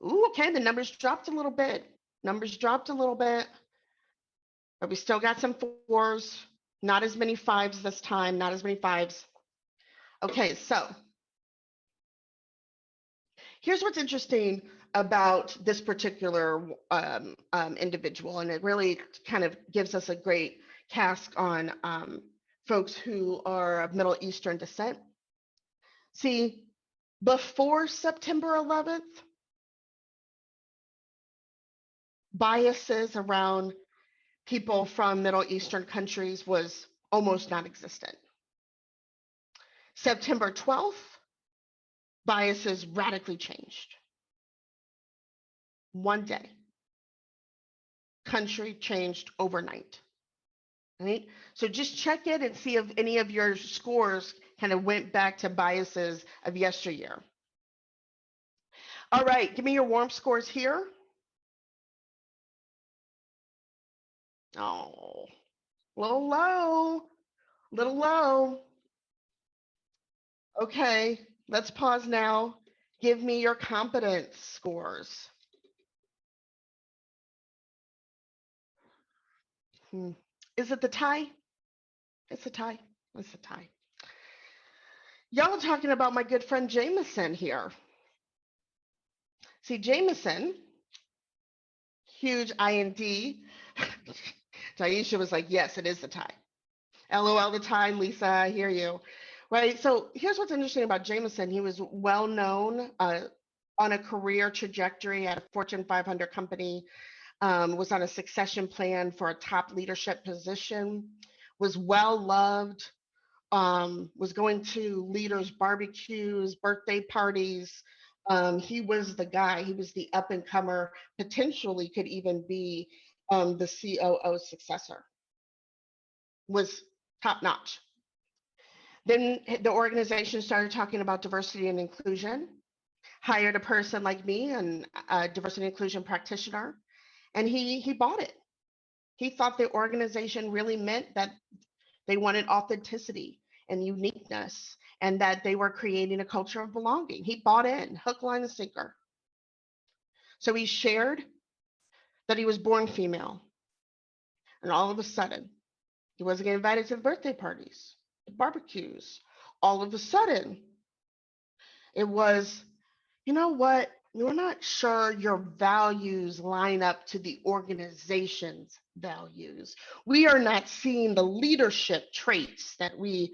Ooh, okay, the numbers dropped a little bit. Numbers dropped a little bit. But we still got some 4s. Not as many 5s this time. Not as many 5s. Okay, so here's what's interesting about this particular individual, and it really kind of gives us a great cast on folks who are of Middle Eastern descent. See, before September 11th, biases around people from Middle Eastern countries was almost non-existent. September 12th, biases radically changed. One day, country changed overnight. Right? So just check it and see if any of your scores kind of went back to biases of yesteryear. All right, give me your warmth scores here. Oh, little low. Okay, let's pause now. Give me your competence scores. Is it the tie? It's a tie. It's a tie. Y'all are talking about my good friend Jameson here. See, Jameson, huge IND. Taisha was like, yes, it is the tie. LOL the tie, Lisa, I hear you. Right, so here's what's interesting about Jameson. He was well known on a career trajectory at a Fortune 500 company, was on a succession plan for a top leadership position, was well loved, was going to leaders' barbecues, birthday parties. He was the guy, he was the up and comer, potentially could even be the COO successor. Was top notch. Then the organization started talking about diversity and inclusion, hired a person like me, and a diversity and inclusion practitioner, and he bought it. He thought the organization really meant that they wanted authenticity and uniqueness, and that they were creating a culture of belonging. He bought in, hook, line, and sinker. So he shared that he was born female, and all of a sudden, he wasn't getting invited to the birthday parties, the barbecues. All of a sudden, it was, you know what? We're not sure your values line up to the organization's values. We are not seeing the leadership traits that we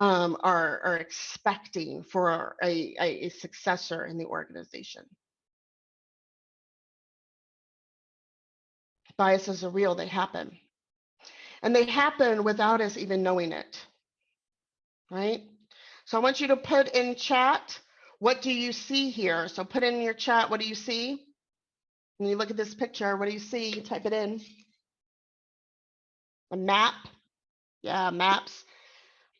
are expecting for a successor in the organization. Biases are real, they happen. And they happen without us even knowing it, right? So I want you to put in chat, what do you see here? So put in your chat, what do you see? When you look at this picture, what do you see? Type it in. A map. Yeah, maps.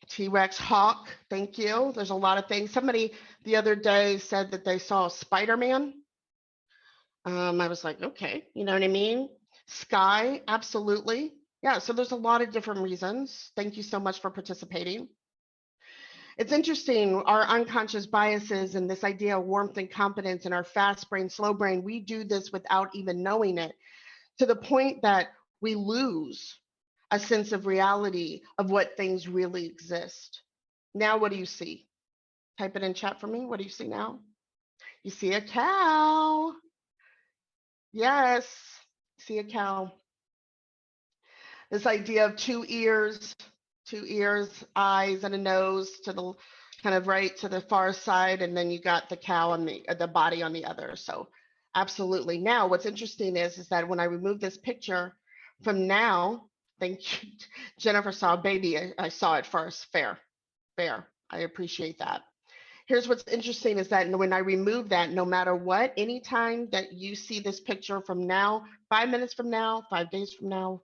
T-Rex hawk, thank you. There's a lot of things. Somebody the other day said that they saw Spider-Man. I was like, okay, you know what I mean? Sky, absolutely. Yeah, so there's a lot of different reasons. Thank you so much for participating. It's interesting, our unconscious biases and this idea of warmth and competence and our fast brain, slow brain, we do this without even knowing it, to the point that we lose a sense of reality of what things really exist. Now, what do you see? Type it in chat for me. What do you see now? You see a cow. Yes, see a cow. This idea of two ears, eyes, and a nose to the kind of right to the far side, and then you got the cow and the body on the other. So absolutely. Now, what's interesting is that when I remove this picture from now, thank you, Jennifer saw a baby. I saw it first. Fair. I appreciate that. Here's what's interesting is that when I remove that, no matter what, anytime that you see this picture from now, 5 minutes from now, 5 days from now,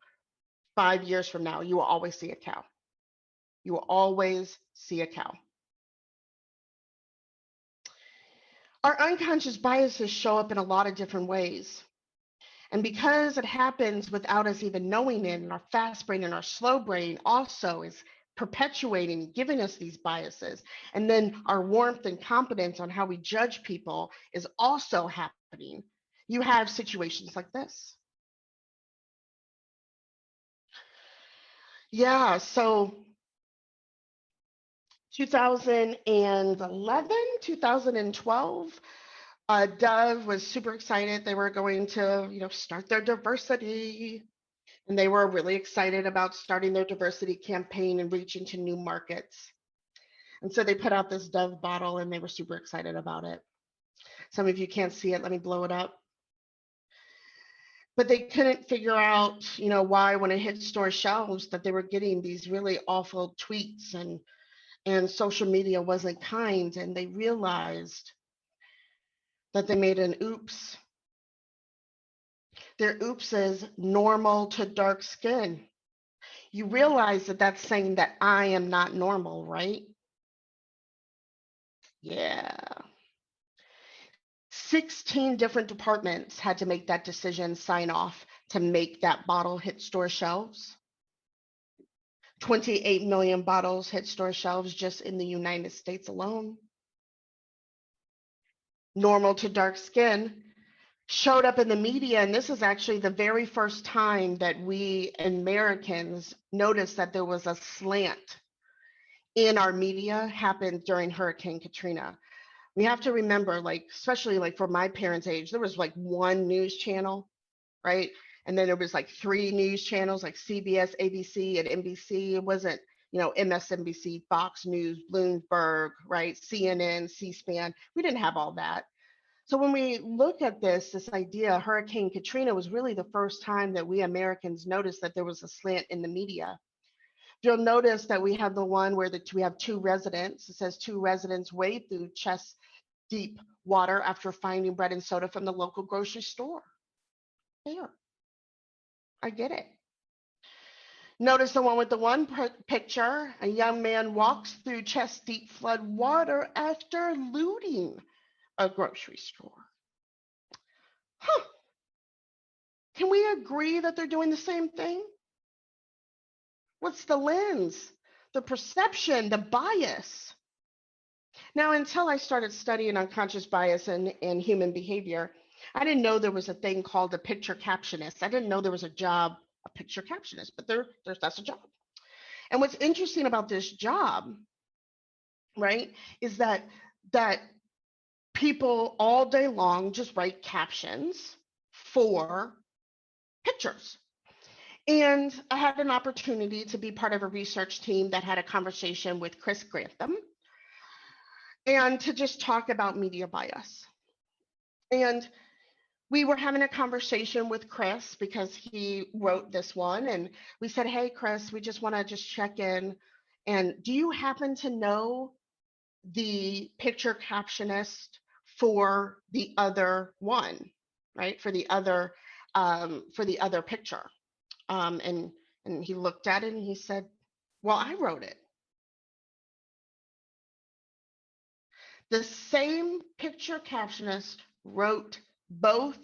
5 years from now, you will always see a cow. You will always see a cow. Our unconscious biases show up in a lot of different ways. And because it happens without us even knowing it, and our fast brain and our slow brain also is perpetuating, giving us these biases. And then our warmth and competence on how we judge people is also happening. You have situations like this. Yeah, so 2011, 2012, Dove was super excited. They were going to, start their diversity. And they were really excited about starting their diversity campaign and reaching to new markets. And so they put out this Dove bottle and they were super excited about it. Some of you can't see it. Let me blow it up. But they couldn't figure out, why when it hit store shelves that they were getting these really awful tweets and social media wasn't kind. And they realized that they made an oops. Their oops is normal to dark skin. You realize that that's saying that I am not normal, right? Yeah. 16 different departments had to make that decision, sign off to make that bottle hit store shelves. 28 million bottles hit store shelves just in the United States alone. Normal to dark skin showed up in the media, and this is actually the very first time that we Americans noticed that there was a slant in our media happened during Hurricane Katrina. We have to remember, especially for my parents' age, there was one news channel, right? And then there was 3 news channels like CBS, ABC, and NBC. It wasn't, MSNBC, Fox News, Bloomberg, right? CNN, C-SPAN. We didn't have all that. So when we look at this idea, Hurricane Katrina was really the first time that we Americans noticed that there was a slant in the media. You'll notice that we have the one where we have 2 residents. It says 2 residents wade through chest deep water after finding bread and soda from the local grocery store. There. I get it. Notice the one with the one picture. A young man walks through chest-deep flood water after looting a grocery store. Huh. Can we agree that they're doing the same thing? What's the lens, the perception, the bias? Now, until I started studying unconscious bias and human behavior, I didn't know there was a thing called a picture captionist. I didn't know there was a job, a picture captionist, but that's a job. And what's interesting about this job, right, is that people all day long just write captions for pictures. And I had an opportunity to be part of a research team that had a conversation with Chris Grantham and to just talk about media bias. And we were having a conversation with Chris because he wrote this one, and we said, hey, Chris, we just want to just check in. And do you happen to know the picture captionist for the other one, right? For the other picture. And he looked at it and he said, well, I wrote it. The same picture captionist wrote both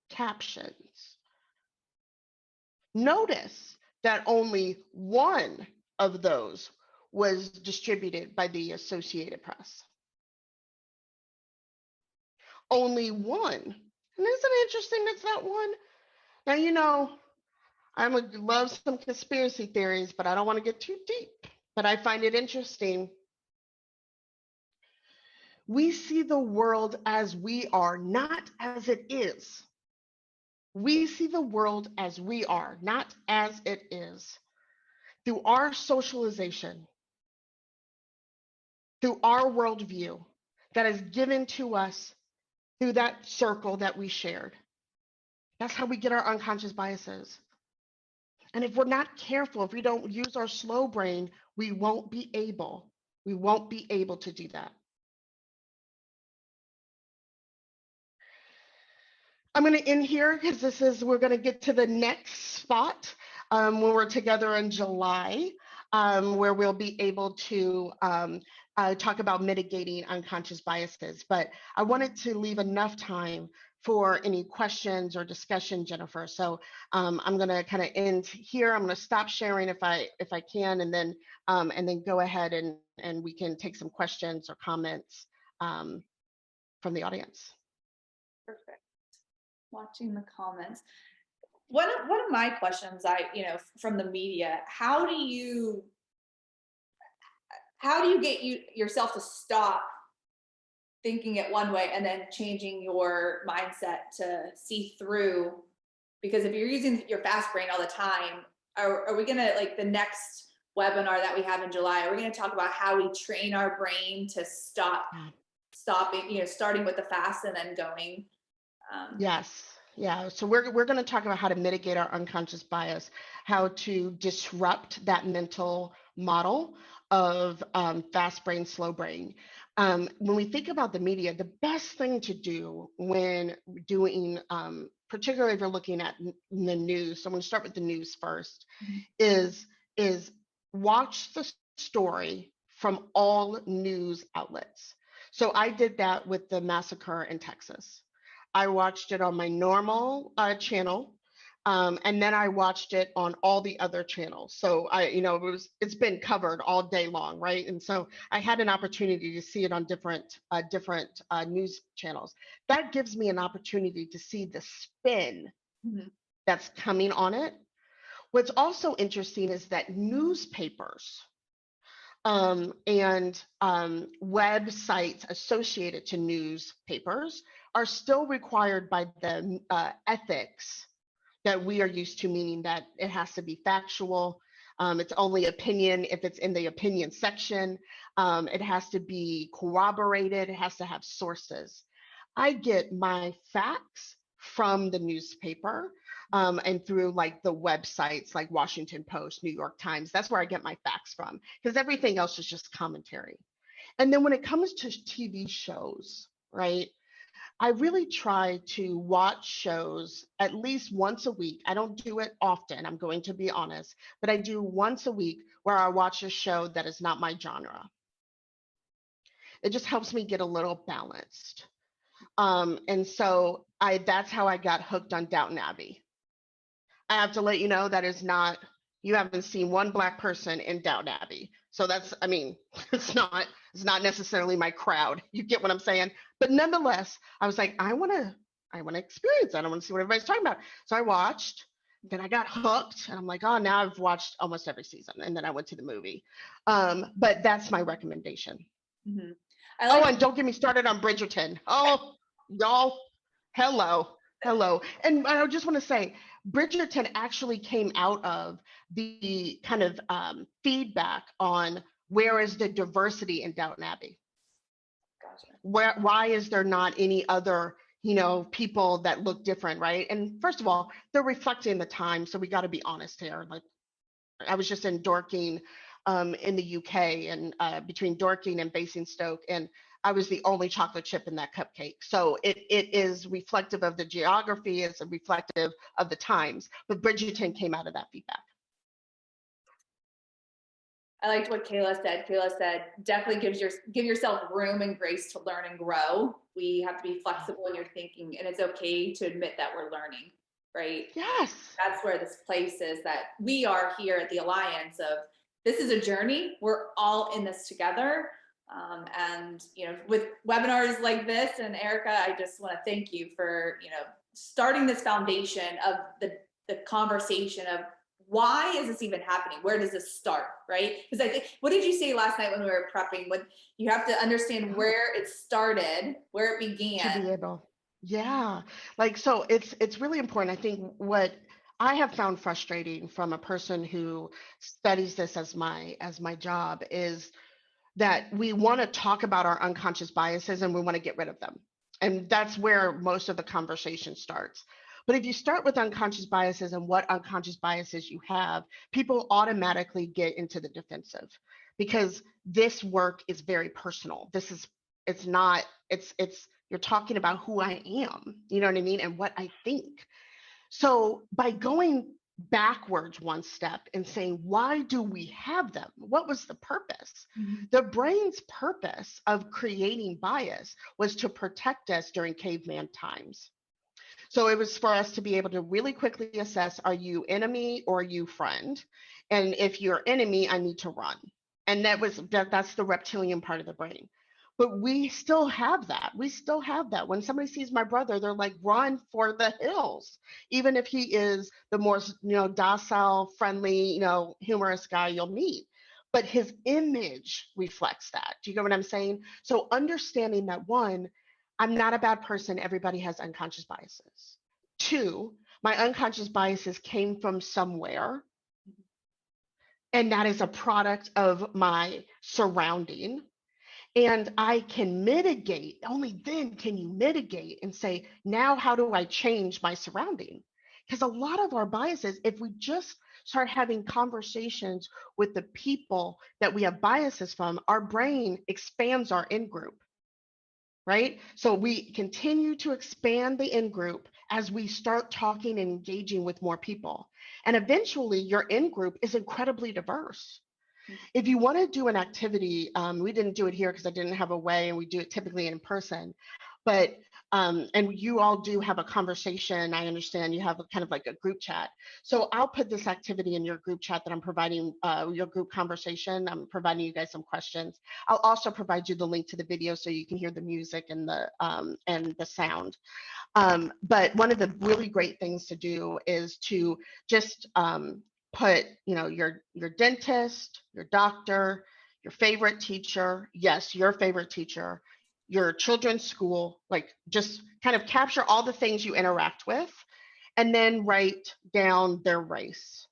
captions. Notice that only one of those was distributed by the Associated Press. Only one. And isn't it interesting that's that one? Now, you know, I love some conspiracy theories, but I don't want to get too deep. But I find it interesting. We see the world as we are, not as it is. We see the world as we are, not as it is. Through our socialization, through our worldview that is given to us through that circle that we shared. That's how we get our unconscious biases. And if we're not careful, if we don't use our slow brain, we won't be able to do that. I'm going to end here because we're going to get to the next spot when we're together in July, where we'll be able to talk about mitigating unconscious biases. But I wanted to leave enough time for any questions or discussion, Jennifer. So I'm going to kind of end here. I'm going to stop sharing if I can, and then go ahead and we can take some questions or comments from the audience. Perfect. Watching the comments. One of my questions, from the media, how do you get yourself to stop thinking it one way and then changing your mindset to see through? Because if you're using your fast brain all the time, are we gonna, like the next webinar that we have in July, are we gonna talk about how we train our brain to stopping, starting with the fast and then going? Yes. Yeah. So we're going to talk about how to mitigate our unconscious bias, how to disrupt that mental model of fast brain, slow brain. When we think about the media, the best thing to do when doing, particularly if you're looking at the news, so I'm going to start with the news first, is watch the story from all news outlets. So I did that with the massacre in Texas. I watched it on my normal channel, and then I watched it on all the other channels. So it's been covered all day long, right? And so I had an opportunity to see it on different news channels. That gives me an opportunity to see the spin that's coming on it. What's also interesting is that newspapers and websites associated to newspapers are still required by the ethics that we are used to, meaning that it has to be factual. It's only opinion if it's in the opinion section. It has to be corroborated. It has to have sources. I get my facts from the newspaper and through like the websites like Washington Post, New York Times. That's where I get my facts from, because everything else is just commentary. And then when it comes to TV shows, right? I really try to watch shows at least once a week. I don't do it often, I'm going to be honest, but I do once a week where I watch a show that is not my genre. It just helps me get a little balanced. And so that's how I got hooked on Downton Abbey. I have to let you know that is not, you haven't seen one Black person in Downton Abbey. So that's, I mean, it's not necessarily my crowd. You get what I'm saying? But nonetheless, I was like, I want to experience that. I want to see what everybody's talking about. So I watched, then I got hooked, and I'm like, oh, now I've watched almost every season. And then I went to the movie. But that's my recommendation. Mm-hmm. Oh, and don't get me started on Bridgerton. Oh, y'all, hello. And I just want to say, Bridgerton actually came out of the kind of feedback on where is the diversity in Downton Abbey? Gotcha. Why is there not any other, people that look different, right? And first of all, they're reflecting the time, so we got to be honest here. Like, I was just in Dorking in the UK, and between Dorking and Basingstoke, and I was the only chocolate chip in that cupcake. So it is reflective of the geography, it's reflective of the times. But Bridgerton came out of that feedback. I liked what Kayla said. Kayla said, definitely give yourself room and grace to learn and grow. We have to be flexible in your thinking, and it's okay to admit that we're learning, right? Yes. That's where this place is, that we are here at the Alliance of, this is a journey. We're all in this together. And, with webinars like this, and Ericka, I just want to thank you for, starting this foundation of the conversation of, why is this even happening? Where does this start, right? Because I think, what did you say last night when we were prepping? When you have to understand where it started, where it began. To be able, yeah. Like, so it's really important. I think what I have found frustrating from a person who studies this as my job is that we want to talk about our unconscious biases and we want to get rid of them. And that's where most of the conversation starts. But if you start with unconscious biases and what unconscious biases you have, people automatically get into the defensive, because this work is very personal. You're talking about who I am, you know what I mean? And what I think. So by going backwards one step and saying, why do we have them? What was the purpose? Mm-hmm. The brain's purpose of creating bias was to protect us during caveman times. So it was for us to be able to really quickly assess, are you enemy or are you friend? And if you're enemy, I need to run. And that's the reptilian part of the brain. But we still have that. When somebody sees my brother, they're like, run for the hills, even if he is the more, docile, friendly, humorous guy you'll meet. But his image reflects that. Do you get what I'm saying? So understanding that, one, I'm not a bad person. Everybody has unconscious biases. Two, my unconscious biases came from somewhere. And that is a product of my surrounding. And I can mitigate, only then can you mitigate and say, now how do I change my surrounding? Because a lot of our biases, if we just start having conversations with the people that we have biases from, our brain expands our in-group. Right? So we continue to expand the in-group as we start talking and engaging with more people. And eventually your in-group is incredibly diverse. If you want to do an activity, we didn't do it here because I didn't have a way, and we do it typically in person, but, and you all do have a conversation. I understand you have kind of like a group chat. So I'll put this activity in your group chat that I'm providing, your group conversation. I'm providing you guys some questions. I'll also provide you the link to the video so you can hear the music and the sound. But one of the really great things to do is to just, put, your dentist, your doctor, your favorite teacher, yes, your favorite teacher, your children's school, like just kind of capture all the things you interact with, and then write down their race.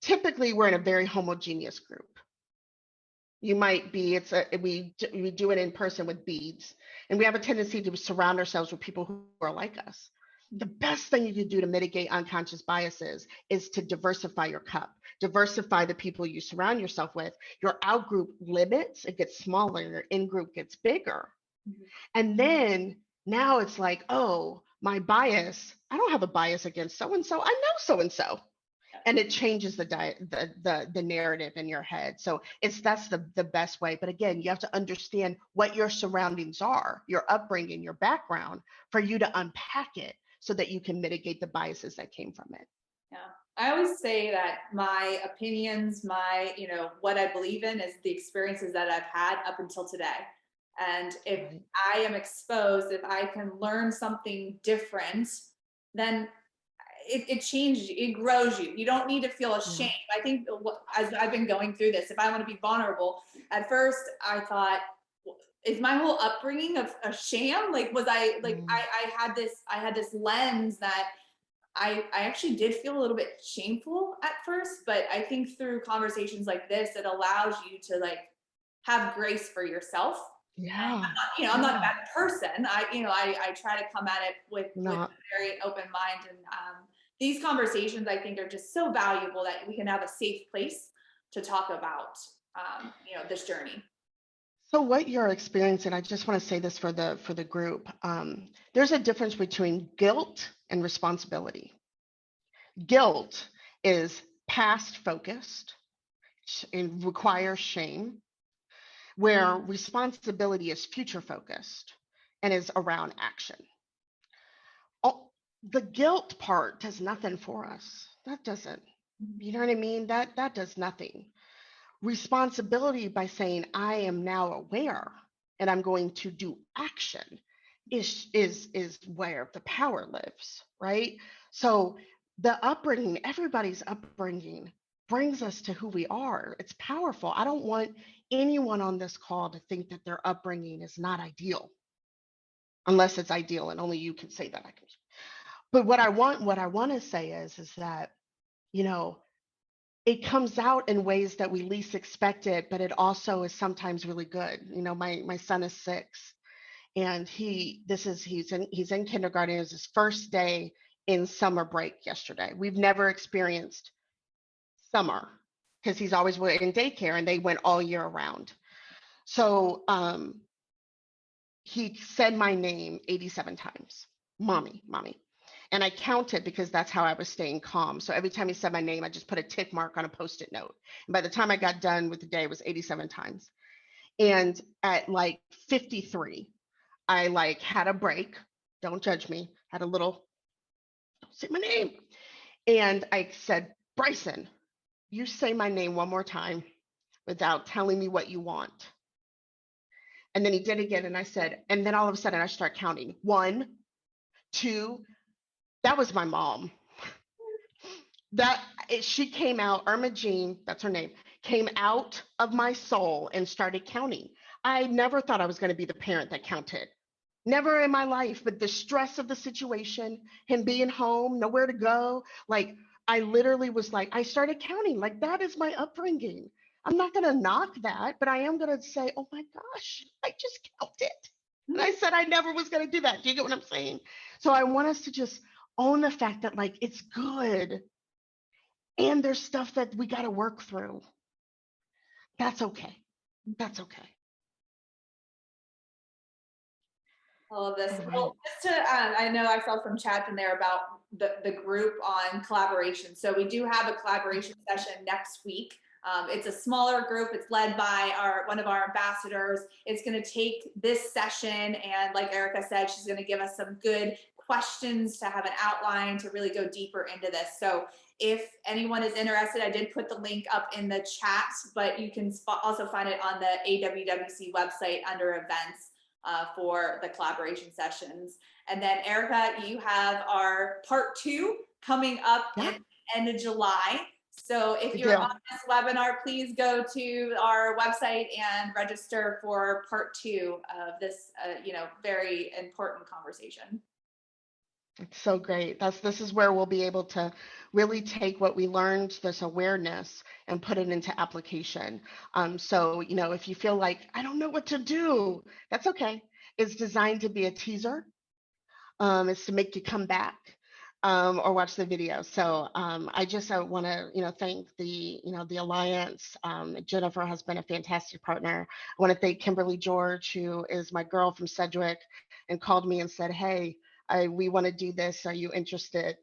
Typically, we're in a very homogeneous group. You might be, we do it in person with beads, and we have a tendency to surround ourselves with people who are like us. The best thing you can do to mitigate unconscious biases is to diversify your cup, diversify the people you surround yourself with. Your out-group limits, it gets smaller, your in-group gets bigger. And then now it's like, oh, my bias, I don't have a bias against so-and-so. I know so-and-so. And it changes the narrative in your head. So that's the best way. But again, you have to understand what your surroundings are, your upbringing, your background, for you to unpack it so that you can mitigate the biases that came from it. Yeah. I always say that my opinions, what I believe in is the experiences that I've had up until today. And if Right. I am exposed, if I can learn something different, then it changes you, it grows you. You don't need to feel ashamed. I think as I've been going through this, if I want to be vulnerable, at first I thought, is my whole upbringing a sham? Like, was I like, I had this lens that I actually did feel a little bit shameful at first, but I think through conversations like this, it allows you to like have grace for yourself. Yeah. I'm not a bad person. I try to come at it with a very open mind. And these conversations, I think, are just so valuable that we can have a safe place to talk about, this journey. So what you're experiencing, I just want to say this for the group. There's a difference between guilt and responsibility. Guilt is past focused and requires shame, where responsibility is future focused and is around action. The guilt part does nothing for us. That doesn't, you know what I mean? That does nothing. Responsibility, by saying I am now aware and I'm going to do action, is where the power lives, right? So the upbringing, everybody's upbringing brings us to who we are. It's powerful. I don't want anyone on this call to think that their upbringing is not ideal, unless it's ideal, and only you can say that. But what I want to say is that, it comes out in ways that we least expect it, but it also is sometimes really good. My son is 6, and he's in kindergarten. It was his first day in summer break yesterday. We've never experienced summer because he's always in daycare, and they went all year round. So he said my name 87 times, mommy. And I counted because that's how I was staying calm. So every time he said my name, I just put a tick mark on a Post-it note. And by the time I got done with the day, it was 87 times. And at like 53, I had a break. Don't judge me. Had a little, don't say my name. And I said, Bryson, you say my name one more time without telling me what you want. And then he did again. And I said, and then all of a sudden I start counting 1, 2. That was my mom. She came out, Irma Jean, that's her name, came out of my soul and started counting. I never thought I was going to be the parent that counted. Never in my life, but the stress of the situation, him being home, nowhere to go, like I literally was like, I started counting. Like, that is my upbringing. I'm not going to knock that, but I am going to say, oh my gosh, I just counted. And I said I never was going to do that. Do you get what I'm saying? So I want us to just own the fact that like it's good, and there's stuff that we got to work through. That's okay. That's okay. All of this. All right. Well, just to, I know I saw some chat in there about the group on collaboration. So we do have a collaboration session next week. It's a smaller group. It's led by one of our ambassadors. It's going to take this session, and like Ericka said, she's going to give us some good questions to have an outline to really go deeper into this. So if anyone is interested, I did put the link up in the chat, but you can also find it on the AWWC website under events for the collaboration sessions. And then Ericka, you have our part 2 coming up at the end of July. So if you're on this webinar, please go to our website and register for part 2 of this, very important conversation. It's so great. This is where we'll be able to really take what we learned, this awareness, and put it into application. So, if you feel like, I don't know what to do, that's okay. It's designed to be a teaser. It's to make you come back. or watch the video. So I just want to, thank the Alliance. Jennifer has been a fantastic partner. I want to thank Kimberly George, who is my girl from Sedgwick, and called me and said, "Hey, we want to do this. Are you interested?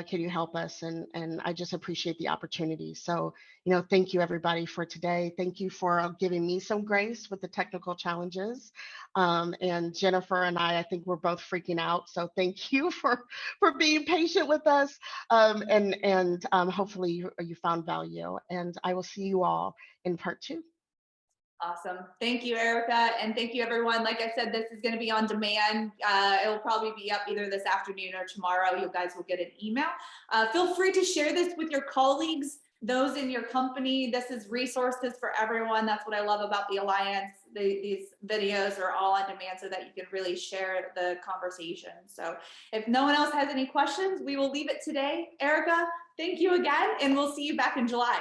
Can you help us?" And I just appreciate the opportunity. So, thank you everybody for today. Thank you for giving me some grace with the technical challenges. And Jennifer and I think we're both freaking out. So thank you for being patient with us. And hopefully you found value. And I will see you all in part 2. Awesome. Thank you, Ericka. And thank you, everyone. Like I said, this is going to be on demand. It will probably be up either this afternoon or tomorrow. You guys will get an email. Feel free to share this with your colleagues, those in your company. This is resources for everyone. That's what I love about the Alliance. These videos are all on demand so that you can really share the conversation. So if no one else has any questions, we will leave it today. Ericka, thank you again, and we'll see you back in July.